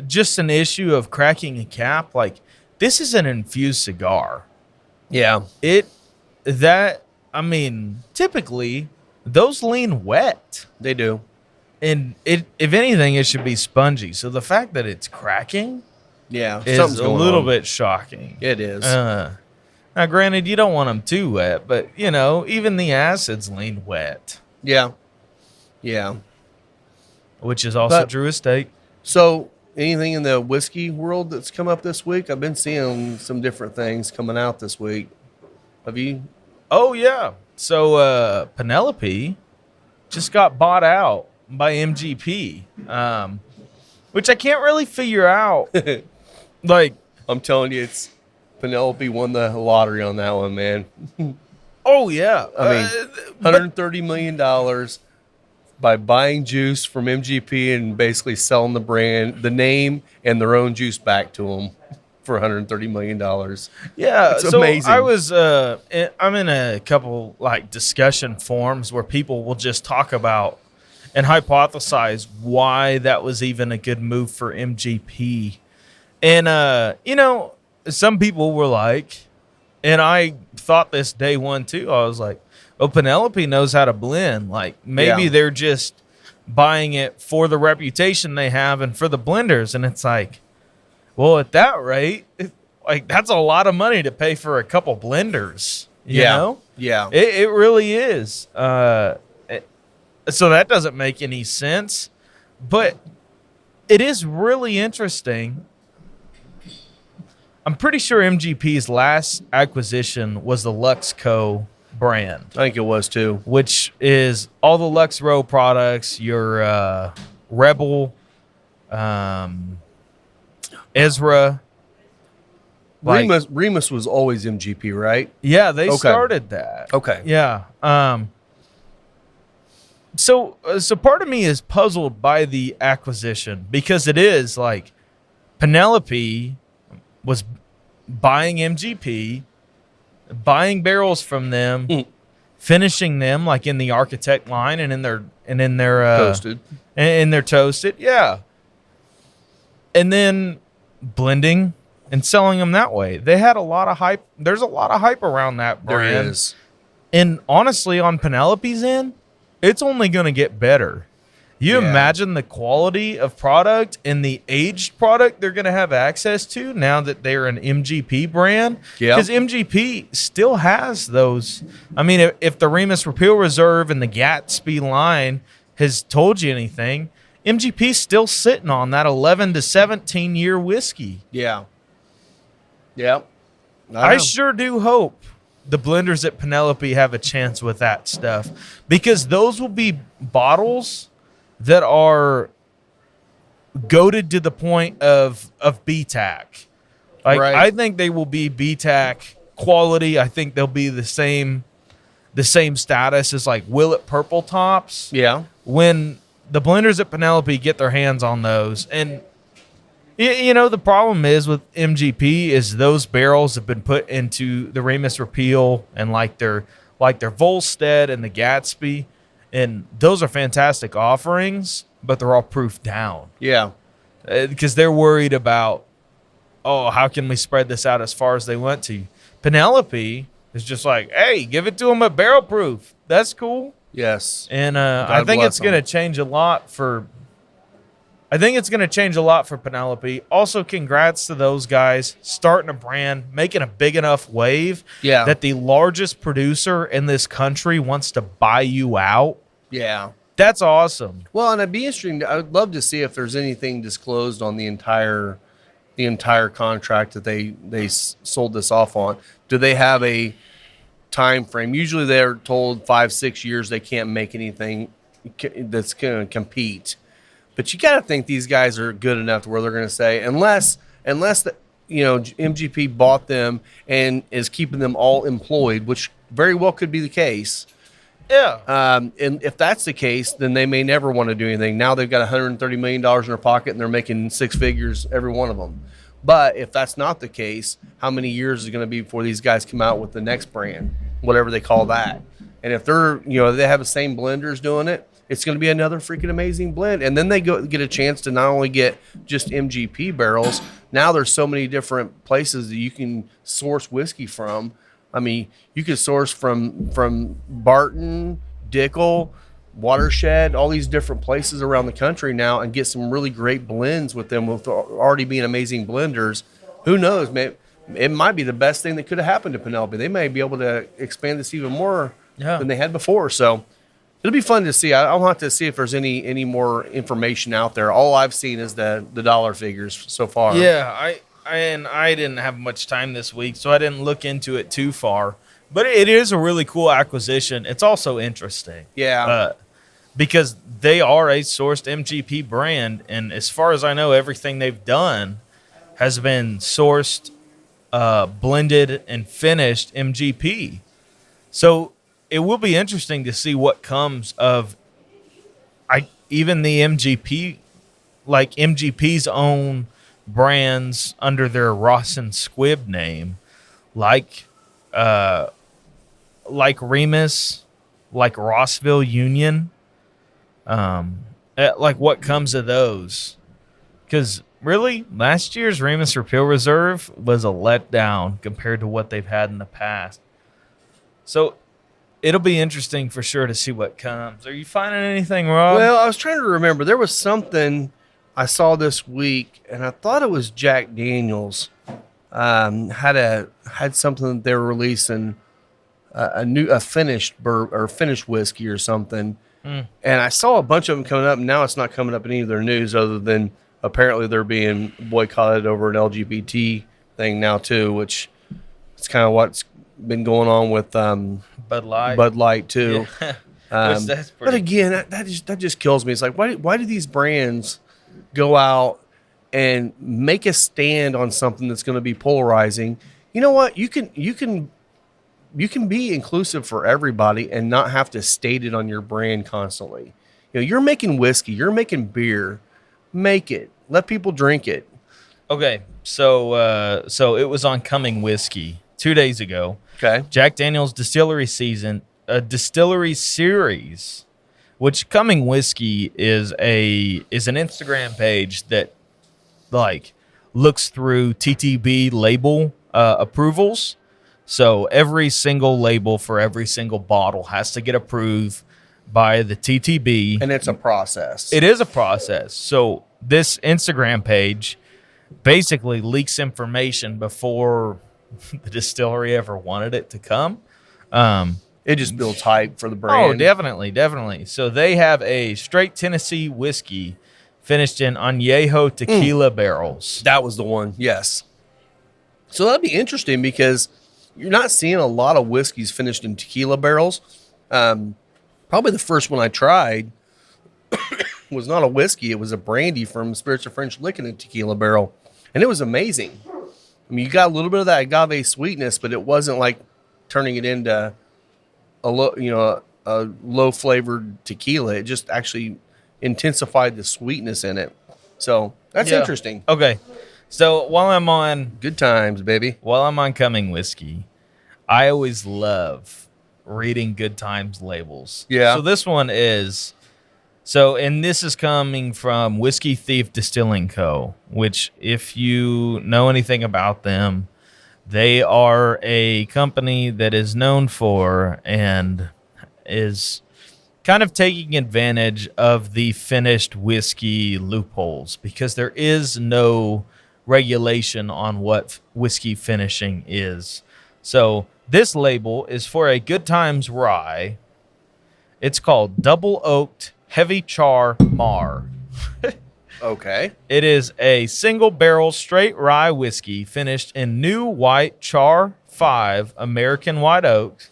just an issue of cracking a cap. Like, this is an infused cigar. yeah, I mean, typically those lean wet, they do. and if anything, it should be spongy. So the fact that it's cracking Yeah, is something's a going little on. bit shocking. It is. Now, granted, you don't want them too wet, but even the acids lean wet, Yeah. Yeah. which is also But- Drew Estate. So, anything in the whiskey world that's come up this week? I've been seeing some different things coming out this week. Have you? Oh yeah. So Penelope just got bought out by MGP, which I can't really figure out. Like, I'm telling you, it's Penelope won the lottery on that one, man. oh yeah. I mean, $130 million by buying juice from MGP and basically selling the brand, the name, and their own juice back to them for $130 million. yeah. It's So amazing. I'm in a couple like discussion forums where people will just talk about and hypothesize why that was even a good move for MGP. And some people were like, and I thought this day one too. I was like, oh, Penelope knows how to blend. Like, maybe Yeah. they're just buying it for the reputation they have and for the blenders. And it's like, well, at that rate, like, that's a lot of money to pay for a couple blenders. You know? Yeah. It really is. So that doesn't make any sense. But it is really interesting. I'm pretty sure MGP's last acquisition was the Luxco brand, I think it was too. which is all the Lux Row products, your Rebel, Ezra. Like, Remus was always MGP, right? yeah, they Okay. started that. Okay. Yeah. So part of me is puzzled by the acquisition because it is like Penelope was buying MGP, buying barrels from them, finishing them like in the Architect line and in their Toasted. and they're toasted, yeah, and then blending and selling them that way. They had a lot of hype. There's a lot of hype around that brand. There is. And honestly, on Penelope's end, it's only going to get better. You Yeah. imagine the quality of product and the aged product they're going to have access to now that they're an MGP brand. Yeah. Because MGP still has those. I mean, if the Remus Repeal Reserve and the Gatsby line has told you anything, MGP's still sitting on that 11 to 17 year whiskey. Yeah. Yeah. I sure do hope the blenders at Penelope have a chance with that stuff, because those will be bottles that are goated to the point of BTAC. Like, Right. I think they will be BTAC quality. I think they'll be the same status as like Willet Purple Tops. Yeah. When the blenders at Penelope get their hands on those, and the problem is with MGP is those barrels have been put into the Remus Repeal and like their Volstead and the Gatsby, and those are fantastic offerings, but they're all proof down Yeah. because they're worried about, oh, how can we spread this out as far as they want to. Penelope is just like, hey, give it to them at barrel proof. That's cool. Yes. And I think bless it's going to change a lot for. I think it's going to change a lot for Penelope. Also, congrats to those guys starting a brand, making a big enough wave Yeah. that the largest producer in this country wants to buy you out. Yeah. That's awesome. Well, and it'd be interesting. I would love to see if there's anything disclosed on the entire contract that they sold this off on. Do they have a time frame? Usually, they're told 5-6 years they can't make anything that's going to compete. But you got to think these guys are good enough to where they're going to say, unless the, MGP bought them and is keeping them all employed, which very well could be the case. Yeah. And if that's the case, then they may never want to do anything. Now they've got $130 million in their pocket and they're making six figures, every one of them. But if that's not the case, how many years is it going to be before these guys come out with the next brand, whatever they call that? And if they're, they have the same blenders doing it, it's going to be another freaking amazing blend. And then they get a chance to not only get just MGP barrels. Now there's so many different places that you can source whiskey from. I mean, you could source from Barton, Dickel, Watershed, all these different places around the country now, and get some really great blends with them, with already being amazing blenders. Who knows, man? It might be the best thing that could have happened to Penelope. They may be able to expand this even more than they had before. So it'll be fun to see. I'll have to see if there's any more information out there. All I've seen is the dollar figures so far. Yeah, I didn't have much time this week, so I didn't look into it too far. But it is a really cool acquisition. It's also interesting. Yeah. Because they are a sourced MGP brand, and as far as I know, everything they've done has been sourced, blended, and finished MGP. So it will be interesting to see what comes of even the MGP, like MGP's own brands under their Ross and Squibb name, like Remus, like Rossville Union. Like what comes of those? Because really, last year's Remus Repeal Reserve was a letdown compared to what they've had in the past. So it'll be interesting for sure to see what comes. Are you finding anything, Rob? Well, I was trying to remember. There was something I saw this week, and I thought it was Jack Daniels. Had something that they were releasing, a finished finished whiskey or something. And I saw a bunch of them coming up, and now it's not coming up in any of their news other than apparently they're being boycotted over an LGBT thing now too, which is kind of what's been going on with Bud Light too. Yeah. But again, that just kills me. It's like, why do these brands go out and make a stand on something that's going to be polarizing? You know what? You can be inclusive for everybody and not have to state it on your brand constantly. You're making whiskey, you're making beer, make it. Let people drink it. Okay, so it was on Coming Whiskey 2 days ago. Okay. Jack Daniel's distillery series, which Coming Whiskey is an Instagram page that looks through TTB label approvals. So every single label for every single bottle has to get approved by the TTB. And it's a process. It is a process. So this Instagram page basically leaks information before the distillery ever wanted it to come. It just builds hype for the brand. Oh, definitely. So they have a straight Tennessee whiskey finished in añejo tequila barrels. That was the one, yes. So that'd be interesting because you're not seeing a lot of whiskeys finished in tequila barrels. Probably the first one I tried was not a whiskey. It was a brandy from Spirits of French Lick in a tequila barrel. And it was amazing. I mean, you got a little bit of that agave sweetness, but it wasn't like turning it into a low flavored tequila. It just actually intensified the sweetness in it. So that's interesting. Okay. So while I'm on Good times, baby. Coming Whiskey, I always love reading Good Times labels. Yeah. So this one is, and this is coming from Whiskey Thief Distilling Co., which if you know anything about them, they are a company that is known for and is kind of taking advantage of the finished whiskey loopholes because there is no regulation on what whiskey finishing is. So this label is for a Good Times rye. It's called Double Oaked Heavy Char Mar. Okay. It is a single barrel straight rye whiskey finished in new white Char 5 American white oak,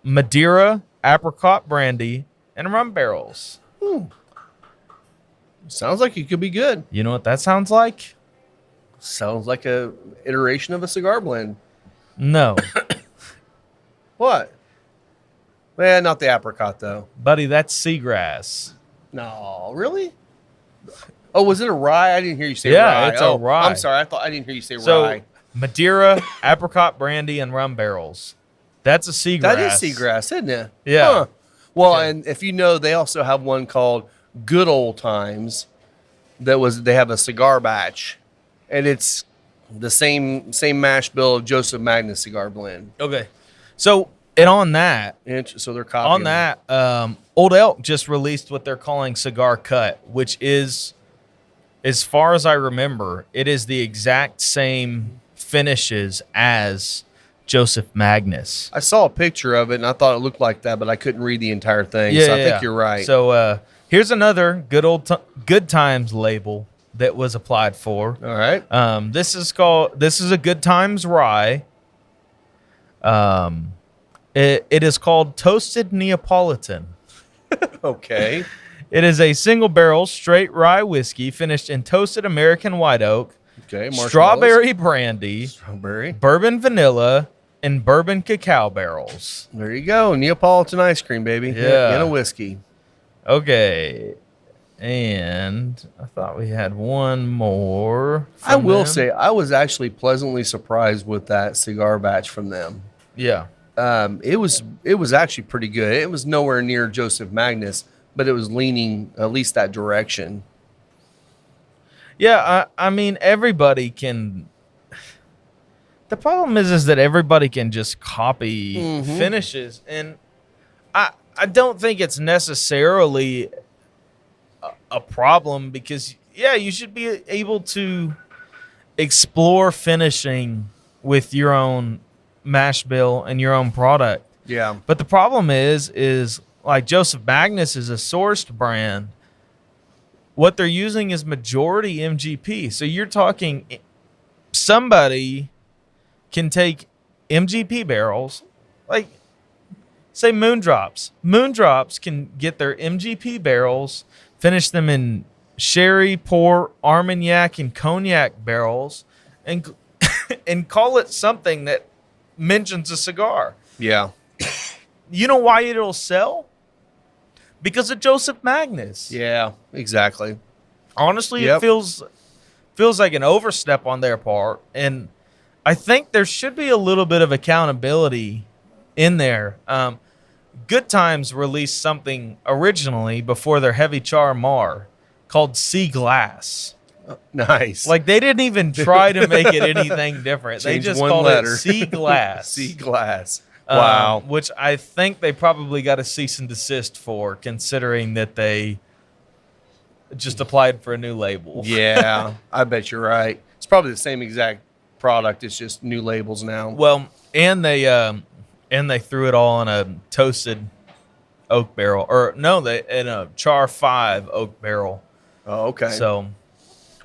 Madeira, apricot brandy, and rum barrels. Sounds like it could be good. You know what that sounds like? Sounds like a iteration of a cigar blend. No. What? Eh, not the apricot though. Buddy, that's seagrass. No, really? Oh, was it a rye? I didn't hear you say Yeah, rye. it's a rye. I'm sorry. I didn't hear you say So, rye. Madeira, apricot brandy, and rum barrels. That's a seagrass. That is seagrass, isn't it? Yeah. Huh. Well, Okay. and if you know, they also have one called Good Old Times. They have a cigar batch, and it's the same mash bill of Joseph Magnus cigar blend. Okay. So, and on that, So they're copying. on that, Old Elk just released what they're calling Cigar Cut, which is, as far as I remember, it is the exact same finishes as Joseph Magnus. I saw a picture of it, and I thought it looked like that, but I couldn't read the entire thing. So I think you're right. So here's another Good Times label that was applied for. All right. This is a Good Times rye. It is called Toasted Neapolitan. Okay. It is a single barrel straight rye whiskey finished in toasted American white oak, Okay. Marshmallows. strawberry brandy, Strawberry. bourbon vanilla, and bourbon cacao barrels. There you go. Neapolitan ice cream, baby. Yeah. And a whiskey. Okay. And I thought we had one more. I from will them. say, I was actually pleasantly surprised with that cigar batch from them. Yeah. It was actually pretty good. It was nowhere near Joseph Magnus, but it was leaning at least that direction. Yeah, I mean, everybody can. The problem is that everybody can just copy finishes, and I don't think it's necessarily a problem because you should be able to explore finishing with your own mash bill and your own product. Yeah. But the problem is like Joseph Magnus is a sourced brand. What they're using is majority MGP. So you're talking somebody can take MGP barrels, like say Moondrops. Moondrops can get their MGP barrels, finish them in sherry, port, Armagnac, and cognac barrels, and and call it something that mentions a cigar. Yeah. You know why it'll sell? Because of Joseph Magnus. Yeah. Exactly. Honestly, Yep. it feels like an overstep on their part, and I think there should be a little bit of accountability in there. Good Times released something originally before their Heavy Char Mar called Sea Glass. Nice. Like they didn't even try to make it anything different. They Change just one called letter. it Sea Glass. Sea glass. Wow. Which I think they probably got a cease and desist for, considering that they just applied for a new label. Yeah. I bet you're right. It's probably the same exact product. It's just new labels now. Well, and they threw it all in a toasted oak barrel, or no, they in a Char 5 oak barrel. Oh, okay. So,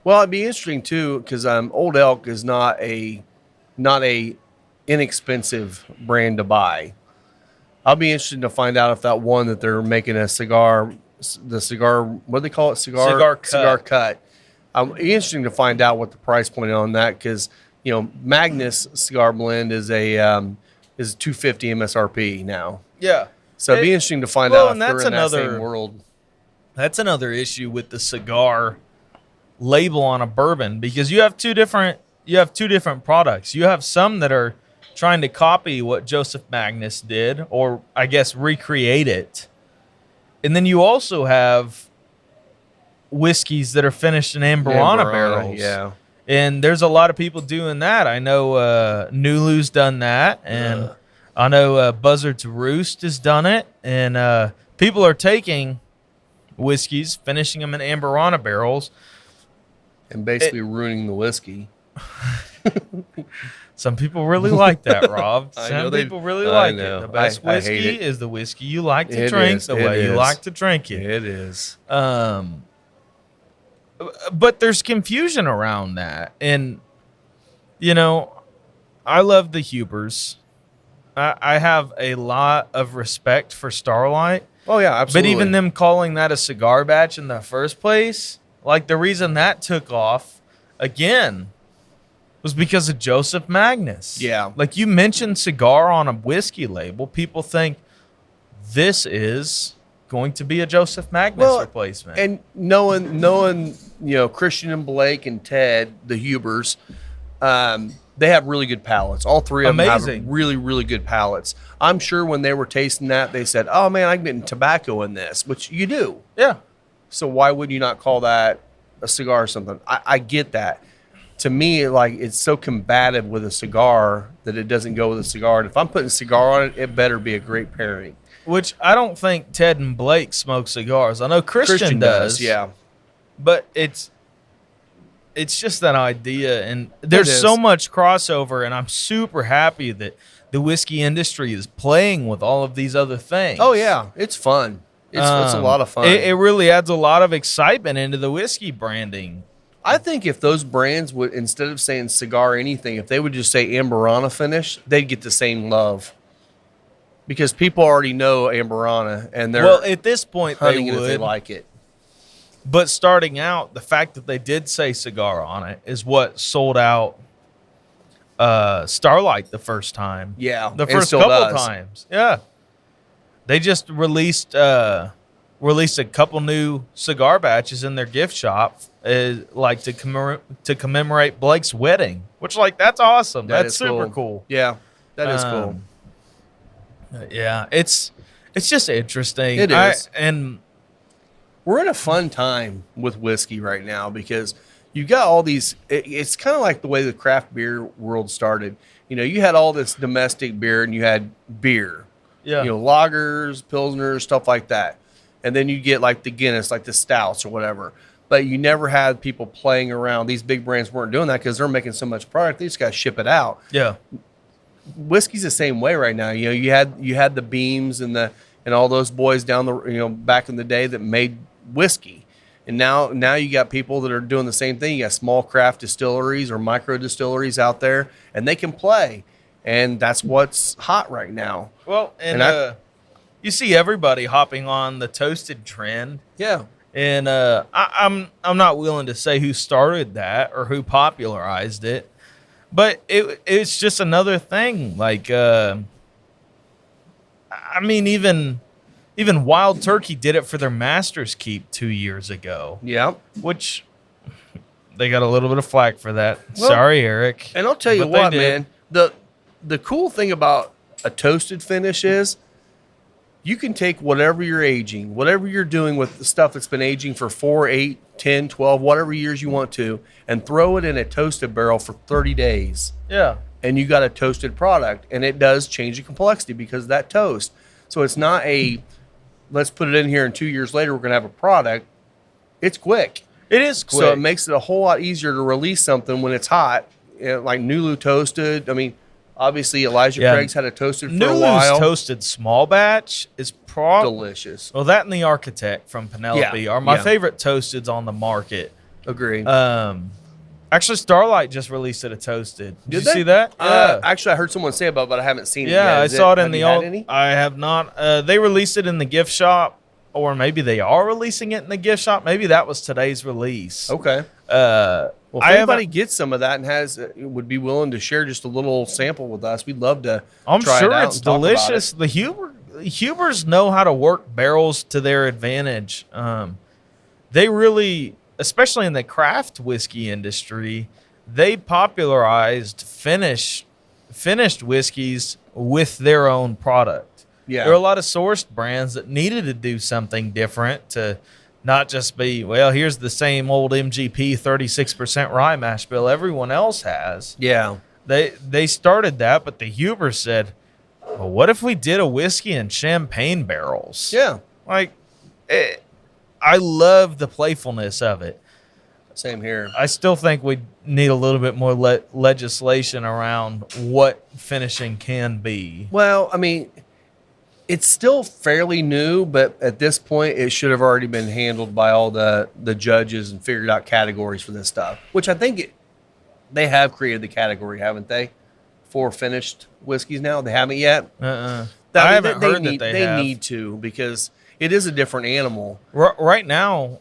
Well, it'd be interesting too, because Old Elk is not a inexpensive brand to buy. I'll be interested to find out if that one that they're making a cigar, what do they call it? Cigar cut. Cigar cut. It'd be interesting to find out what the price point on that, because Magnus cigar blend is a is $250 MSRP now. yeah. So it'd be interesting to find well, out if and they're that's in that another- same world. That's another issue with the cigar label on a bourbon, because you have two different products. You have some that are trying to copy what Joseph Magnus did, or I guess recreate it. And then you also have whiskeys that are finished in Amberana barrels. Yeah. And there's a lot of people doing that. I know Nulu's done that, and I know Buzzard's Roost has done it. And people are taking whiskeys, finishing them in Amberana barrels. And basically ruining the whiskey. Some people really like that, Rob. I know Some they- people really I like know. it. The best I hate whiskey it. is the whiskey you like to It drink is. the It way you is. like to drink it. It is. But there's confusion around that. And, I love the Hubers. I have a lot of respect for Starlight. Oh yeah, absolutely. But even them calling that a cigar batch in the first place, like the reason that took off again was because of Joseph Magnus. Yeah. Like you mentioned cigar on a whiskey label, people think this is going to be a Joseph Magnus replacement. And knowing Christian and Blake and Ted, the Hubers, they have really good palates. All three of them have really, really good palates. I'm sure when they were tasting that, they said, "Oh man, I'm getting tobacco in this," which you do. Yeah. So why would you not call that a cigar or something? I get that. To me, like it's so combative with a cigar that it doesn't go with a cigar. And if I'm putting cigar on it, it better be a great pairing. Which I don't think Ted and Blake smoke cigars. I know Christian does. Yeah. But it's just that idea, and there's so much crossover, and I'm super happy that the whiskey industry is playing with all of these other things. Oh yeah, it's fun. It's a lot of fun. It really adds a lot of excitement into the whiskey branding. I think if those brands would, instead of saying cigar anything, if they would just say Amberana finish, they'd get the same love. Because people already know Amberana, and they're at this point they hunting it would if they like it. But starting out, the fact that they did say cigar on it is what sold out Starlight the first time. Yeah, the and first still couple does. times. Yeah, they just released a couple new cigar batches in their gift shop, like to commemorate Blake's wedding. Which, like, that's awesome. That's super cool. Yeah, that is cool. Yeah, it's just interesting. It is. And we're in a fun time with whiskey right now because you got all these. It's kind of like the way the craft beer world started. You know, you had all this domestic beer and you had beer. Yeah. You know, lagers, pilsners, stuff like that. And then you get like the Guinness, like the stouts or whatever. But you never had people playing around. These big brands weren't doing that because they're making so much product. They just got to ship it out. Yeah. Whiskey's the same way right now. You know, you had the Beams and all those boys down the back in the day that made whiskey, and now you got people that are doing the same thing. You got small craft distilleries or micro distilleries out there, and they can play, and that's what's hot right now. Well, and you see everybody hopping on the toasted trend. Yeah, and I'm not willing to say who started that or who popularized it. But it's just another thing. Like, I mean, even Wild Turkey did it for their Master's Keep 2 years ago. Yeah. Which they got a little bit of flack for that. Well, sorry, Eric. And I'll tell you what, man. The cool thing about a toasted finish is you can take whatever you're aging, whatever you're doing with the stuff that's been aging for 4, 8, 10, 12, whatever years you want to, and throw it in a toasted barrel for 30 days. Yeah. And you got a toasted product. And it does change the complexity because of that toast. So it's not let's put it in here and 2 years later we're going to have a product. It's quick. It is quick. So it makes it a whole lot easier to release something when it's hot. Like Nulu toasted. I mean, obviously Elijah Craig's had it toasted for a while. Nulu's toasted small batch is probably delicious. Well, that and the Architect from Penelope are my favorite toasteds on the market. Agree. Actually, Starlight just released it a toasted. Did you they? see that? Yeah. Actually, I heard someone say about it, but I haven't seen it yet. Yeah, I saw it in the old. Any? I have not. They released it in the gift shop, or maybe they are releasing it in the gift shop. Maybe that was today's release. Okay. Well, if anybody gets some of that and would be willing to share just a little sample with us, we'd love to. I'm try sure it out it's and talk about delicious. it. The Hubers know how to work barrels to their advantage. They really, especially in the craft whiskey industry, they popularized finished whiskeys with their own product. Yeah. There are a lot of sourced brands that needed to do something different to not just be, well, here's the same old MGP 36% rye mash bill everyone else has. Yeah. They started that, but the Huber said, well, what if we did a whiskey in champagne barrels? Yeah. Like, I love the playfulness of it. Same here. I still think we need a little bit more legislation around what finishing can be. Well, I mean, it's still fairly new, but at this point, it should have already been handled by all the judges and figured out categories for this stuff, which I think they have created the category, haven't they? For finished whiskeys now. They haven't yet. I I haven't heard that they have. need to, because it is a different animal. Right now,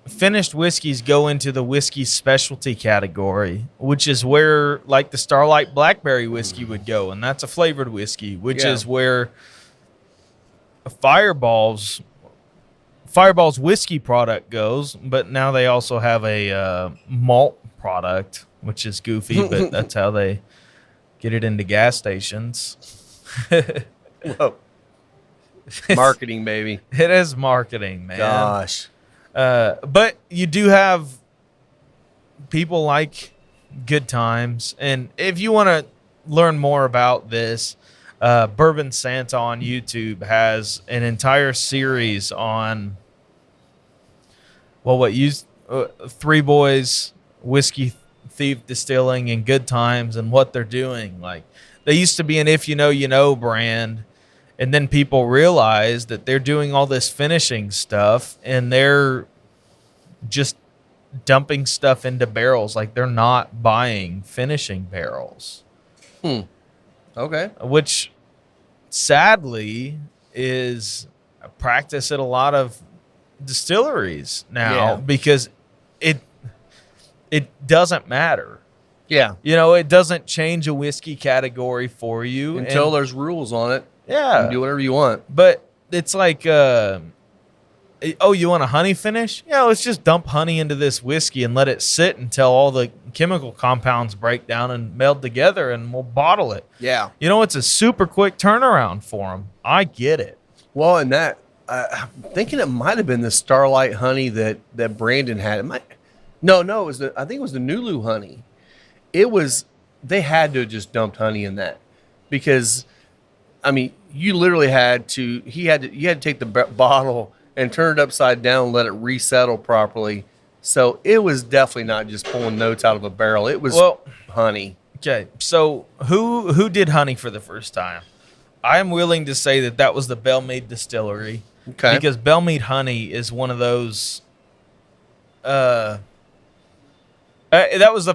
finished whiskeys go into the whiskey specialty category, which is where like the Starlight Blackberry whiskey would go, and that's a flavored whiskey, which is where Fireball's whiskey product goes. But now they also have a malt product, which is goofy, but that's how they get it into gas stations. Whoa. Marketing, baby. It is marketing, man. Gosh. But you do have people like Good Times. And if you want to learn more about this, Bourbon Santa on YouTube has an entire series on, Three Boys, Whiskey Thief Distilling, and Good Times and what they're doing. Like, they used to be an If You Know, You Know brand. And then people realize that they're doing all this finishing stuff and they're just dumping stuff into barrels. Like, they're not buying finishing barrels. Okay. Which sadly is a practice at a lot of distilleries now because it doesn't matter. Yeah. You know, it doesn't change a whiskey category for you Until there's rules on it. Yeah. You can do whatever you want. But it's like, you want a honey finish? Yeah, let's just dump honey into this whiskey and let it sit until all the chemical compounds break down and meld together, and we'll bottle it. Yeah. You know, it's a super quick turnaround for them. I get it. Well, and that, I'm thinking it might have been the Starlight honey that Brandon had. It might, no, it was I think it was the Nulu honey. They had to have just dumped honey in that because, I mean, you literally you had to take the bottle and turn it upside down and let it resettle properly. So it was definitely not just pulling notes out of a barrel. It was honey. Okay, so who did honey for the first time? I'm willing to say that was the Bellmead Distillery. Okay. Because Bellmead honey is one of those. That was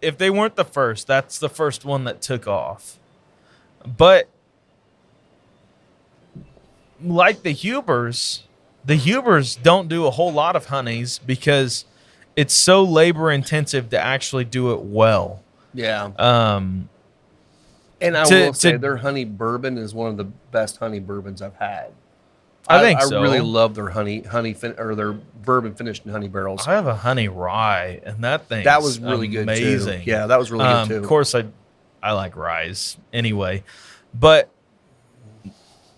if they weren't the first, that's the first one that took off. But like the Hubers don't do a whole lot of honeys because it's so labor intensive to actually do it well. Yeah. And I will say their honey bourbon is one of the best honey bourbons I've had. I think so. I really love their or their bourbon finished in honey barrels. I have a honey rye, and that was really amazing. Good too. Yeah, that was really good too. Of course, I like ryes anyway, but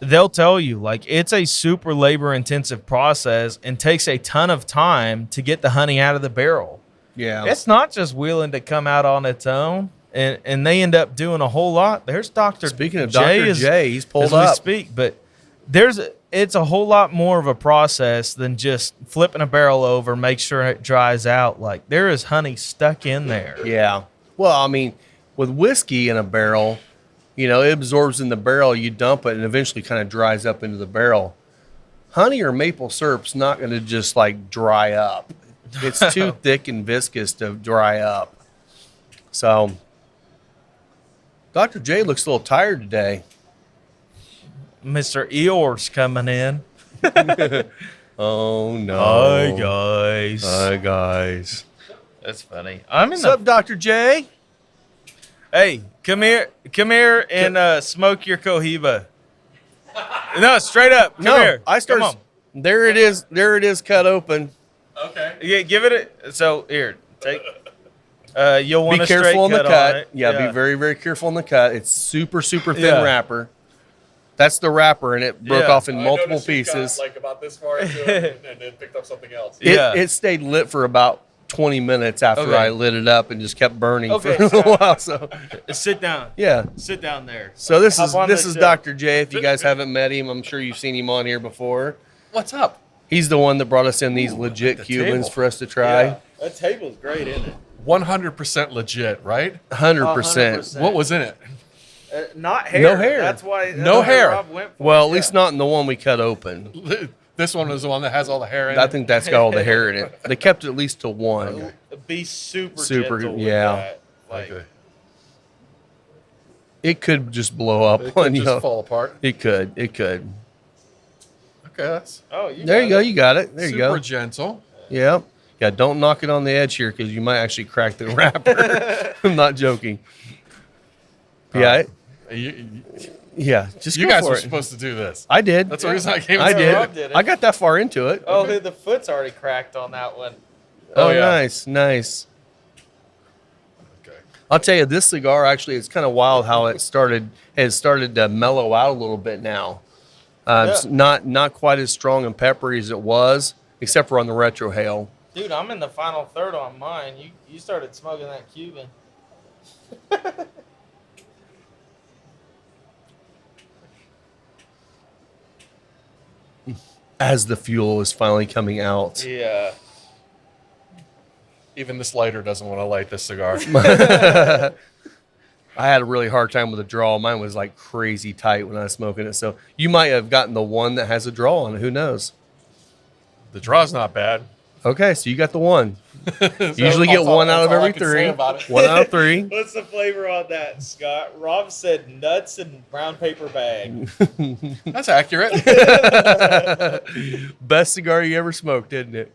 they'll tell you like it's a super labor intensive process and takes a ton of time to get the honey out of the barrel. Yeah, it's not just willing to come out on its own, and they end up doing a whole lot. There's Dr. Speaking of Dr. J, he's pulled as up. We speak, but it's a whole lot more of a process than just flipping a barrel over, make sure it dries out. Like, there is honey stuck in there. Yeah. Well, I mean, with whiskey in a barrel, you know, it absorbs in the barrel, you dump it, and eventually kind of dries up into the barrel. Honey or maple syrup's not going to just, like, dry up. It's too thick and viscous to dry up. So, Dr. J looks a little tired today. Mr. Eeyore's coming in. Oh, no. Hi, guys. That's funny. What's up, Dr. J? Hey, come here and smoke your Cohiba. No, straight up. Come here. Come on. There it is cut open. Okay. Yeah, give it so here, take. You'll want to be careful in the cut. Yeah, be very, very careful in the cut. It's super, super thin wrapper. That's the wrapper, and it broke off in multiple pieces. Got, like about this far into it, and then picked up something else. It stayed lit for about 20 minutes after I lit it up, and just kept burning for a little while. So sit down. Yeah, sit down there. So this is Dr. J. If you guys haven't met him, I'm sure you've seen him on here before. What's up? He's the one that brought us in these legit Cubans for us to try. Yeah, that table's great, isn't it? 100% legit, right? 100%. What was in it? Not hair. No hair. That's why. No hair. Rob went for well, at least not in the one we cut open. This one is the one that has all the hair in it. I think that's got all the hair in it. They kept it at least to one. Okay. Be super gentle yeah. With that. Like, okay. It could just blow up It could just fall apart. It could. that's Oh, you There you go. You got it. There you super go. gentle. Yeah. Yeah, don't knock it on the edge here because you might actually crack the wrapper. I'm not joking. Yeah. Yeah. Just You go guys for were it. supposed to do this. I did. That's the reason I came. I and Rob did. did it. I got that far into it. Oh, the foot's already cracked on that one. Oh, yeah. nice. Nice. Okay. I'll tell you, this cigar actually, it's kind of wild how it has started to mellow out a little bit now. It's not quite as strong and peppery as it was, except for on the retro hail. Dude, I'm in the final third on mine. You started smoking that Cuban. As the fuel is finally coming out. Yeah. Even this lighter doesn't want to light this cigar. I had a really hard time with the draw. Mine was like crazy tight when I was smoking it. So you might have gotten the one that has a draw on it. Who knows? The draw's not bad. Okay, so you got the one. Usually get one out of every three. One out of three. What's the flavor on that, Scott? Rob said nuts and brown paper bag. That's accurate. Best cigar you ever smoked, didn't it?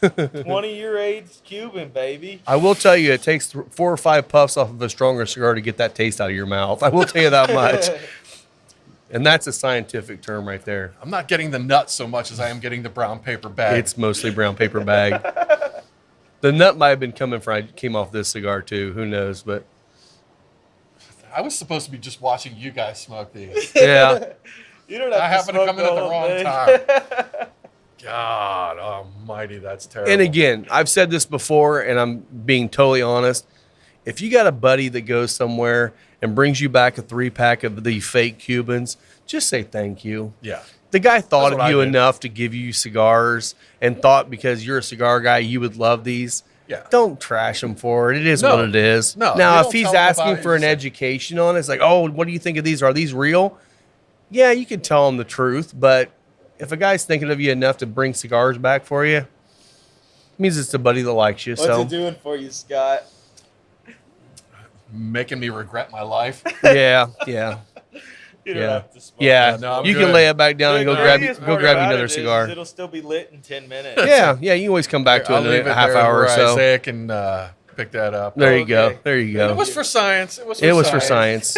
20-year aged Cuban, baby. I will tell you, it takes 4 or 5 puffs off of a stronger cigar to get that taste out of your mouth. I will tell you that much. And that's a scientific term right there. I'm not getting the nuts so much as I am getting the brown paper bag. It's mostly brown paper bag. The nut might have been coming from, I came off this cigar too. Who knows? But I was supposed to be just watching you guys smoke these. yeah. You don't have I to happened to smoke come in at the whole wrong thing. time. God almighty, that's terrible. And again, I've said this before, and I'm being totally honest. If you got a buddy that goes somewhere and brings you back a 3-pack of the fake Cubans, just say thank you. yeah. The guy thought That's of what I you did. enough to give you cigars and thought because you're a cigar guy, you would love these. Yeah. Don't trash him for it. It is No. what it is. No, Now, you if don't he's tell him about asking it, for an you say- education on it, it's like, oh, what do you think of these? Are these real? Yeah, you can tell him the truth. But if a guy's thinking of you enough to bring cigars back for you, it means it's a buddy that likes you. What's so it doing for you, Scott? Making me regret my life. yeah. You don't Yeah. have to smoke. Yeah. No, I'm you good. can lay it back down and The go grab craziest go part grab you about another it is cigar. It'll still be lit in 10 minutes. Yeah, you can always come back to I'll it leave in a half there hour or where so. Isaiah can pick that up. There you go. Okay. There you It go. was for science. It was For science.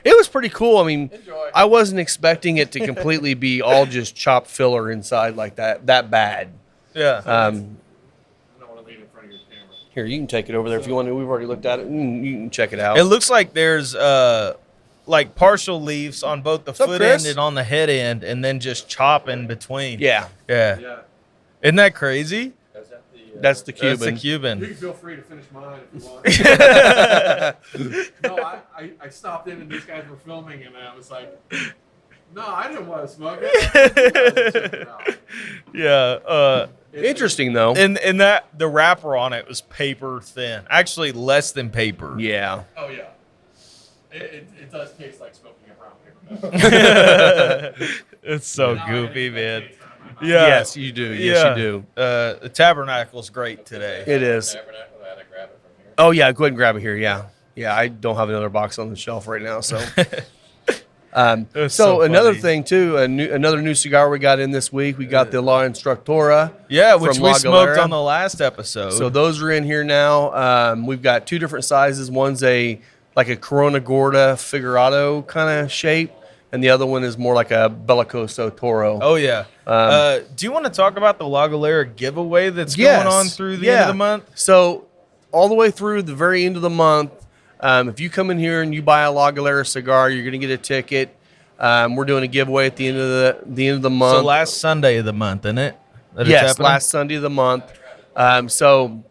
It was pretty cool. I mean, Enjoy. I wasn't expecting it to completely be all just chopped filler inside like that bad. Yeah. I don't want to lean in front of your camera. Here, you can take it over there if you want to. We've already looked at it. You can check it out. It looks like there's like partial leaves on both the up, foot Chris? end and on the head end, and then just chop in between. yeah, Yeah. Isn't that crazy? that's the That's the Cuban. You Cuban. can feel free to finish mine if you want. No, I stopped in and these guys were filming and I was like, no, I didn't want to smoke it. Yeah. Interesting though. And that the wrapper on it was paper thin. Actually, less than paper. Yeah. Oh, yeah. It does taste like smoking a brown paper bag. It's so Now I goofy, get man. that taste out of my mouth. Yeah. Yes, you do. Yes, you do. The Tabernacle's great today. It is. Tabernacle, I had to grab it from here. Oh yeah, go ahead and grab it here. Yeah, yeah. I don't have another box on the shelf right now, so. That's So so another funny. thing too, another new cigar we got in this week. We got the La Instructora. Yeah, which from we La smoked Galera. on the last episode. So those are in here now. We've got 2 different sizes. One's like a Corona Gorda Figurado kind of shape, and the other one is more like a Bellicoso Toro. Oh yeah. Do you want to talk about the La Galera giveaway that's Yes. going on through the end Yeah. of the month? So all the way through the very end of the month, if you come in here and you buy a La Galera cigar, you're going to get a ticket. We're doing a giveaway at the end of the month. So last Sunday of the month, isn't it? That it's Yes, happening? last Sunday of the month. So,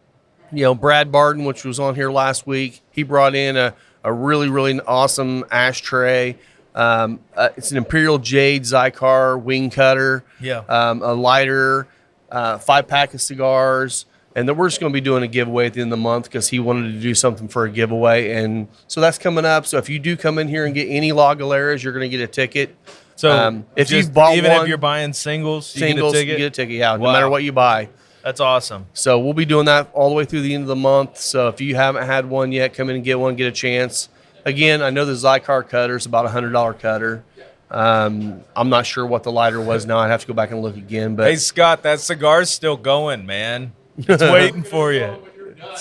Brad Barton, which was on here last week, he brought in a really, really awesome ashtray. It's an Imperial Jade Zycar wing cutter. Yeah. A lighter, 5-pack of cigars. And then we're just going to be doing a giveaway at the end of the month because he wanted to do something for a giveaway. And so that's coming up. So if you do come in here and get any La Galeras, you're going to get a ticket. So if just you've bought even one, if you're buying singles, you singles, get a ticket. you get a ticket. Yeah, no Wow. matter what you buy. That's awesome. So we'll be doing that all the way through the end of the month. So if you haven't had one yet, come in and get one, get a chance. Again, I know the Zycar cutter is about $100 cutter. I'm not sure what the lighter was now. I'd have to go back and look again. But Hey, Scott, that cigar's still going, man. It's waiting for you.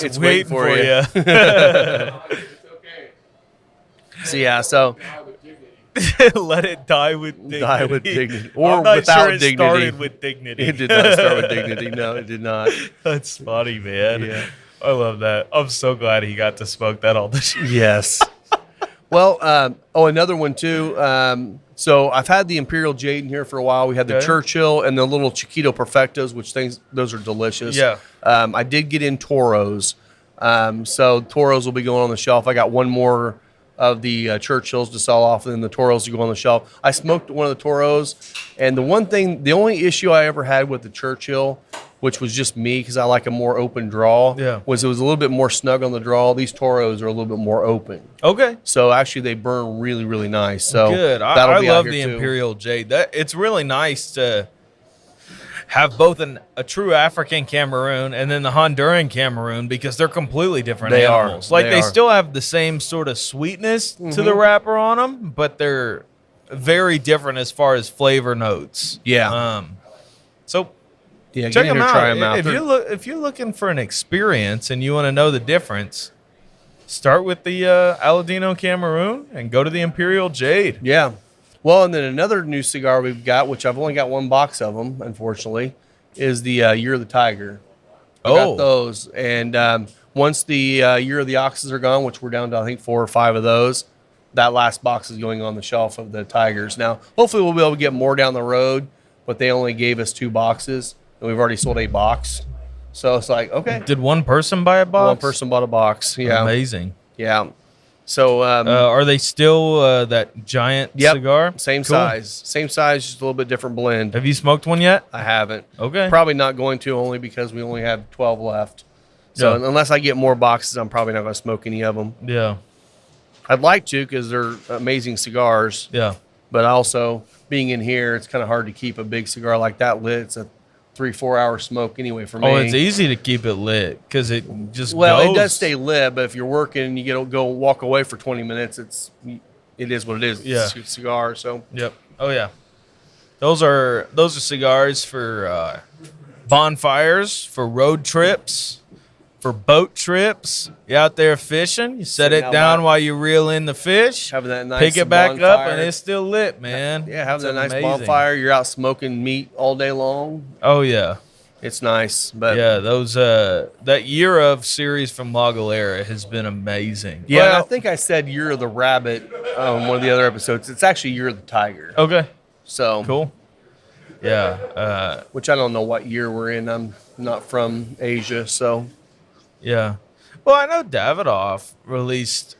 it's waiting for you. It's okay. So yeah, so Let it die with dignity. die with dignity, or I'm not without sure it dignity. started with dignity. It did not start with dignity. No, it did not. That's funny, man. Yeah. I love that. I'm so glad he got to smoke that all this year. Yes. Well, another one too. So I've had the Imperial Jade in here for a while. We had the Okay. Churchill and the little Chiquito Perfectos, those are delicious. Yeah. I did get in Toros. So Toros will be going on the shelf. I got one more of the Churchills to sell off, and then the Toros to go on the shelf. I smoked one of the Toros, and the only issue I ever had with the Churchill, which was just me because I like a more open draw, was it was a little bit more snug on the draw. These Toros are a little bit more open. Okay. So actually they burn really, really nice. So Good. that'll I be out love here the too. Imperial Jade. It's really nice to have both a true African Cameroon and then the Honduran Cameroon because they're completely different They are. animals. Like They they are. still have the same sort of sweetness to the wrapper on them, but they're very different as far as flavor notes. Yeah. So Yeah, check get in them here, out. try 'em out. If you're looking for an experience and you want to know the difference, start with the Aladino Cameroon and go to the Imperial Jade. Yeah. Well, and then another new cigar we've got, which I've only got one box of them, unfortunately, is the Year of the Tiger. I got those. And once the Year of the Oxes are gone, which we're down to, I think, 4 or 5 of those, that last box is going on the shelf of the Tigers. Now, hopefully we'll be able to get more down the road, but they only gave us 2 boxes, and we've already sold a box. So it's like, okay. Did one person buy a box? One person bought a box. Yeah. Amazing. Yeah. So Are they still that giant Yep. cigar? same Cool. size, just a little bit different blend. Have you smoked one yet? I haven't. Okay. Probably not going to, only because we only have 12 left. So Yeah. unless I get more boxes, I'm probably not going to smoke any of them. Yeah. I'd like to because they're amazing cigars. Yeah. But also, being in here, it's kind of hard to keep a big cigar like that lit. It's a 3-4 hour smoke anyway for me. Oh, it's easy to keep it lit because it just Well, goes. it does stay lit, but if you're working and you go walk away for 20 minutes, it is what it is. Yeah. It's a cigar. So Yep. Oh yeah. Those are cigars for bonfires, for road trips, for boat trips. You out there fishing, you set Sitting it out down back. while you reel in the fish. having that nice Pick it back up bonfire. and it's still lit, man. Yeah, having It's that nice amazing. bonfire. You're out smoking meat all day long. Oh yeah. It's nice, but Yeah, those that Year of series from La Galera has been amazing. yeah, and I Well, think I said Year of the Rabbit on one of the other episodes. It's actually Year of the Tiger. okay, So cool. Yeah, which I don't know what year we're in. I'm not from Asia, so yeah. Well, I know Davidoff released.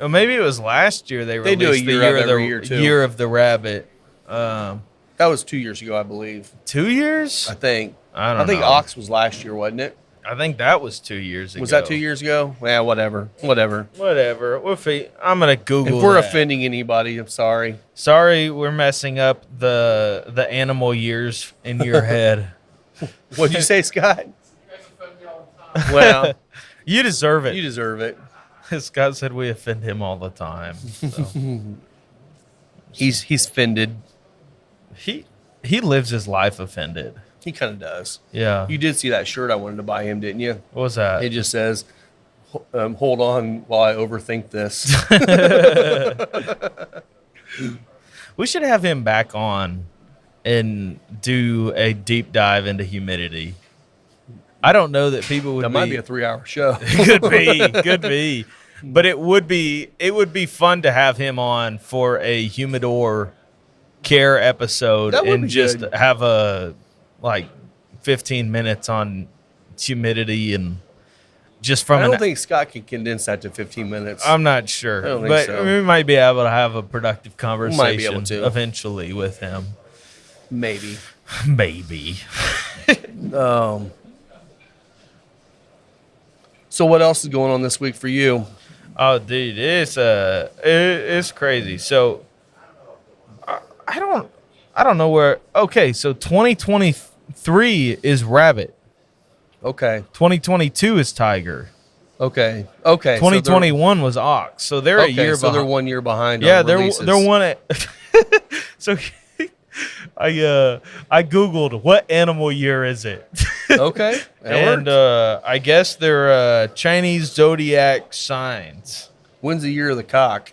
Or maybe it was last year they They released do a the year of year of the every year, too. Year of the Rabbit. that was 2 years ago, I believe. 2 years? I think. I don't think know. Ox was last year, wasn't it? I think that was 2 years ago. Was that 2 years ago? Yeah, whatever. Whatever. Whatever. I'm gonna Google. If we're that. offending anybody, I'm sorry. Sorry, we're messing up the animal years in your head. What'd you say, Scott? You guys offend me all the time. Well, You deserve it. you deserve it. Scott said we offend him all the time. So. He's offended. He lives his life offended. He kind of does. Yeah. You did see that shirt I wanted to buy him, didn't you? What was that? It just says, hold on while I overthink this. We should have him back on and do a deep dive into humidity. I don't know that people would That might be a 3-hour show. could be. But it would be fun to have him on for a humidor care episode That would and be just good. have a 15 minutes on humidity and just from I don't think Scott can condense that to 15 minutes. I'm not sure, I don't think but so. we might be able to have a productive conversation Might be able to. eventually with him. Maybe. Maybe. So what else is going on this week for you? Oh, dude, it's crazy. So I don't know where. Okay, so 2023 is Rabbit. Okay. 2022 is Tiger. Okay. 2021 was Ox. So they're a year So they're behind. 1 year behind. Yeah, on they're releases. one. So I googled what animal year is it. Okay. And I guess they're Chinese zodiac signs. When's the year of the cock?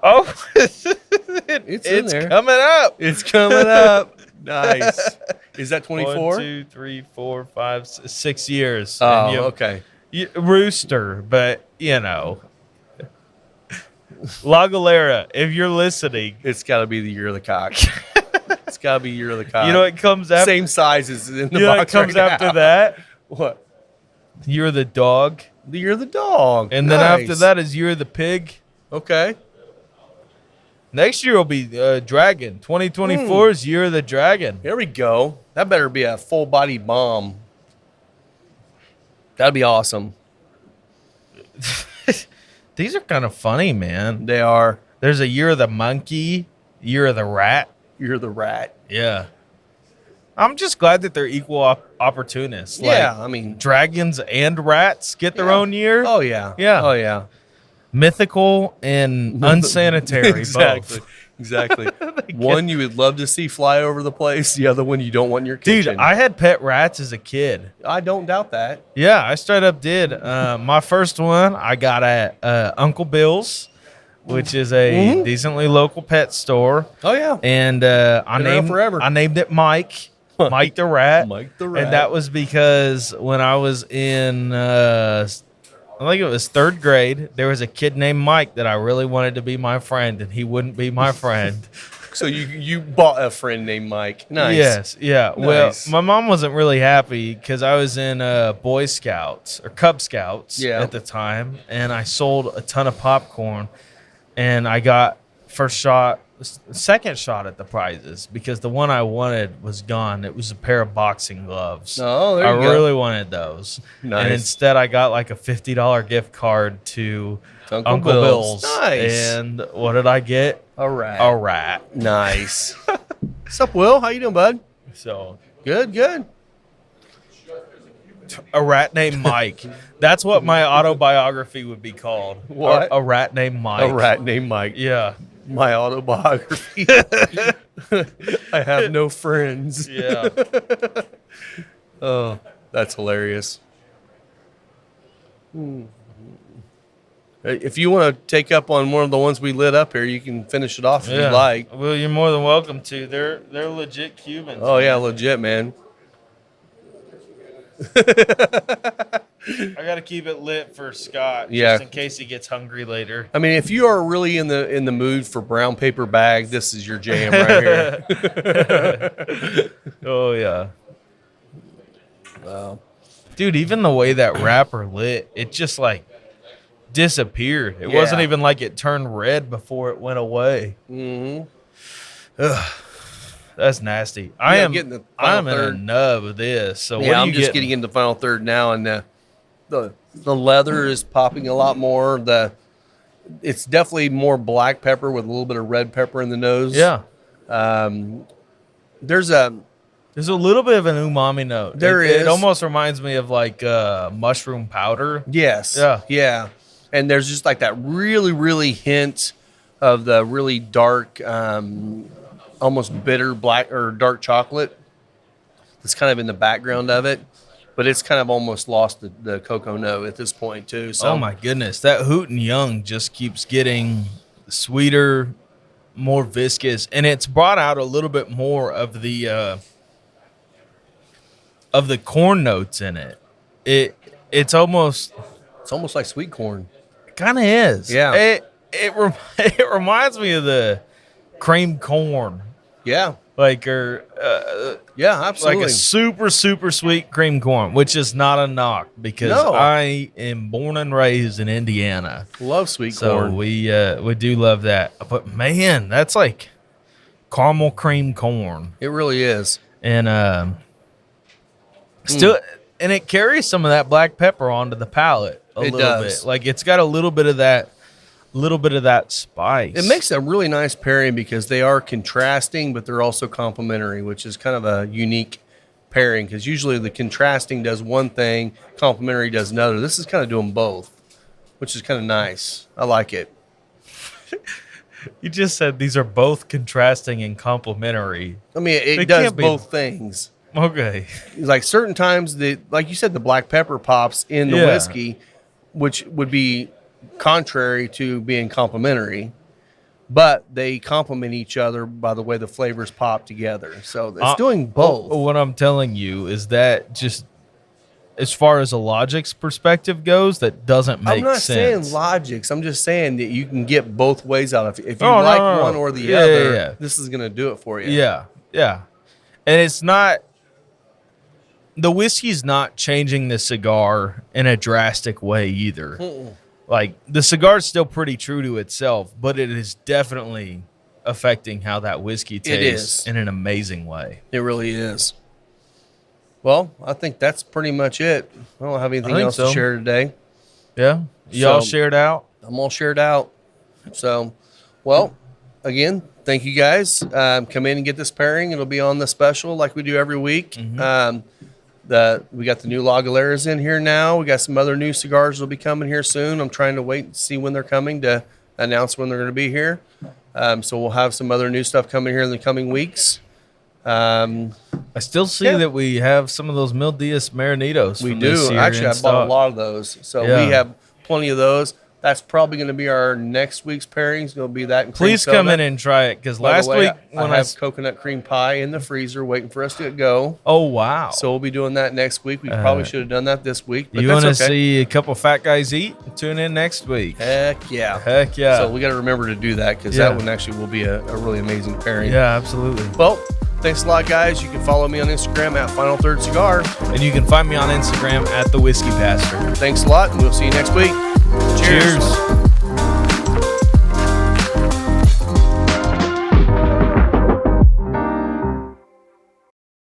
Oh, It's in there. coming up. It's coming up. Nice. Is that 24? 1, 2, 3, 4, 5, 6 years. Oh, And okay. Rooster, but La Galera, if you're listening, It's got to be the year of the cock. It's got to be year of the cock. you know what comes after. Same size as in the You know what box comes right after now. that? What? You're the dog, The year of the dog. and then Nice. after that is you're the pig. Okay. Next year will be dragon. 2024 is year of the dragon. There we go. That better be a full body bomb. That'd be awesome. These are kind of funny, man. They are. There's a year of the monkey, year of the rat. You're the rat. Yeah. I'm just glad that they're equal opportunists. Yeah, Like, I mean, dragons and rats get their Yeah. own year. oh yeah. Yeah. Oh yeah. Mythical and unsanitary Exactly. both. Exactly. One you would love to see fly over the place. The other one you don't want in your Dude, kitchen. I had pet rats as a kid. I don't doubt that. Yeah, I straight up did. My first one I got at Uncle Bill's, which is a decently local pet store. Oh yeah. And around forever. I named it Mike. Mike the rat. Mike the rat. And that was because when I was in I think it was 3rd grade, there was a kid named Mike that I really wanted to be my friend, and he wouldn't be my friend. So you bought a friend named Mike. Nice. Yes, yeah. Nice. Well, my mom wasn't really happy because I was in Boy Scouts or Cub Scouts Yeah. at the time, and I sold a ton of popcorn, and I got second shot at the prizes because the one I wanted was gone. It was a pair of boxing gloves. Oh, there I you go. really wanted those. Nice. And instead I got like a $50 gift card to Uncle Uncle Bill's. Bill's. Nice. And what did I get? A rat. A rat. Nice. What's up, Will? How you doing, bud? So Good, good. a rat named Mike. That's what my autobiography would be called. What? A rat named Mike. A rat named Mike. Yeah. My autobiography. I have no friends. Yeah. Oh, that's hilarious. If you want to take up on one of the ones we lit up here, you can finish it off if you like. Well, you're more than welcome to. They're legit Cubans. Oh yeah, legit, man. I gotta keep it lit for Scott, Yeah. just in case he gets hungry later. I mean, if you are really in the mood for brown paper bag, this is your jam right here. Oh yeah. Dude, even the way that wrapper lit, it just like disappeared. It wasn't Yeah. even like it turned red before it went away. Mm-hmm. That's nasty. I am getting the I'm final in a third. nub of this. So what Yeah, are I'm you just getting into final third now, and the leather is popping a lot more. It's definitely more black pepper with a little bit of red pepper in the nose. Yeah. There's a little bit of an umami note. There It is. almost reminds me of like mushroom powder. yes, Yeah. and there's just like that really hint of the really dark, almost bitter black or dark chocolate that's kind of in the background of it, but it's kind of almost lost the cocoa note at this point too. So Oh my goodness, that Hoot and Young just keeps getting sweeter, more viscous, and it's brought out a little bit more of the corn notes in it. It's almost like sweet corn. kind of is. Yeah. It reminds me of the creamed corn, Yeah, like yeah, absolutely. like a super sweet cream corn, which is not a knock because No. I am born and raised in Indiana. Love sweet So corn. we do love that. But man, that's like caramel cream corn. It really is. And still and it carries some of that black pepper onto the palate a It little does. bit. Like it's got a little bit of that spice. It makes a really nice pairing because they are contrasting, but they're also complementary, which is kind of a unique pairing because usually the contrasting does one thing, complementary does another. This is kind of doing both, which is kind of nice. I like it. You just said these are both contrasting and complementary. I mean, They it does can't be- both things. Okay. Like certain times, like you said, the black pepper pops in the Yeah. whiskey, which would be contrary to being complementary, but they complement each other by the way the flavors pop together. So it's doing both. What I'm telling you is that just as far as a logic's perspective goes, that doesn't make I'm not sense. saying logics. I'm just saying that you can get both ways out of it. If you Oh, no, like no. one or the Yeah, other, yeah, yeah. this is going to do it for you. Yeah, yeah. And it's not, the whiskey's not changing the cigar in a drastic way either. Like, the cigar's still pretty true to itself, but it is definitely affecting how that whiskey tastes is. in an amazing way. It really is. Well, I think that's pretty much it. I don't have anything think else so. to share today. Yeah? Y'all So- shared out? I'm all shared out. So, well, again, thank you guys. Come in and get this pairing. It'll be on the special like we do every week. We got the new Lagaleras in here now. We got some other new cigars that'll be coming here soon. I'm trying to wait and see when they're coming to announce when they're going to be here. So we'll have some other new stuff coming here in the coming weeks. I still see Yeah. that we have some of those Mil Diaz Marinitos. We from this do. year Actually, in I bought a stock. lot of those. So Yeah. we have plenty of those. That's probably going to be our next week's pairings. Going to be that and cream Please come soda. in and try it because By the last way, week I when have coconut cream pie in the freezer waiting for us to go. oh wow, So we'll be doing that next week. We probably should have done that this week, but you that's want to okay. see a couple fat guys eat? Tune in next week. Heck yeah. Heck yeah, So we got to remember to do that because Yeah. that one actually will be a really amazing pairing. yeah, absolutely. Well, thanks a lot, guys. You can follow me on Instagram at Final Third Cigar. And you can find me on Instagram at the Whiskey Pastor. Thanks a lot, and we'll see you next week. Cheers. Cheers.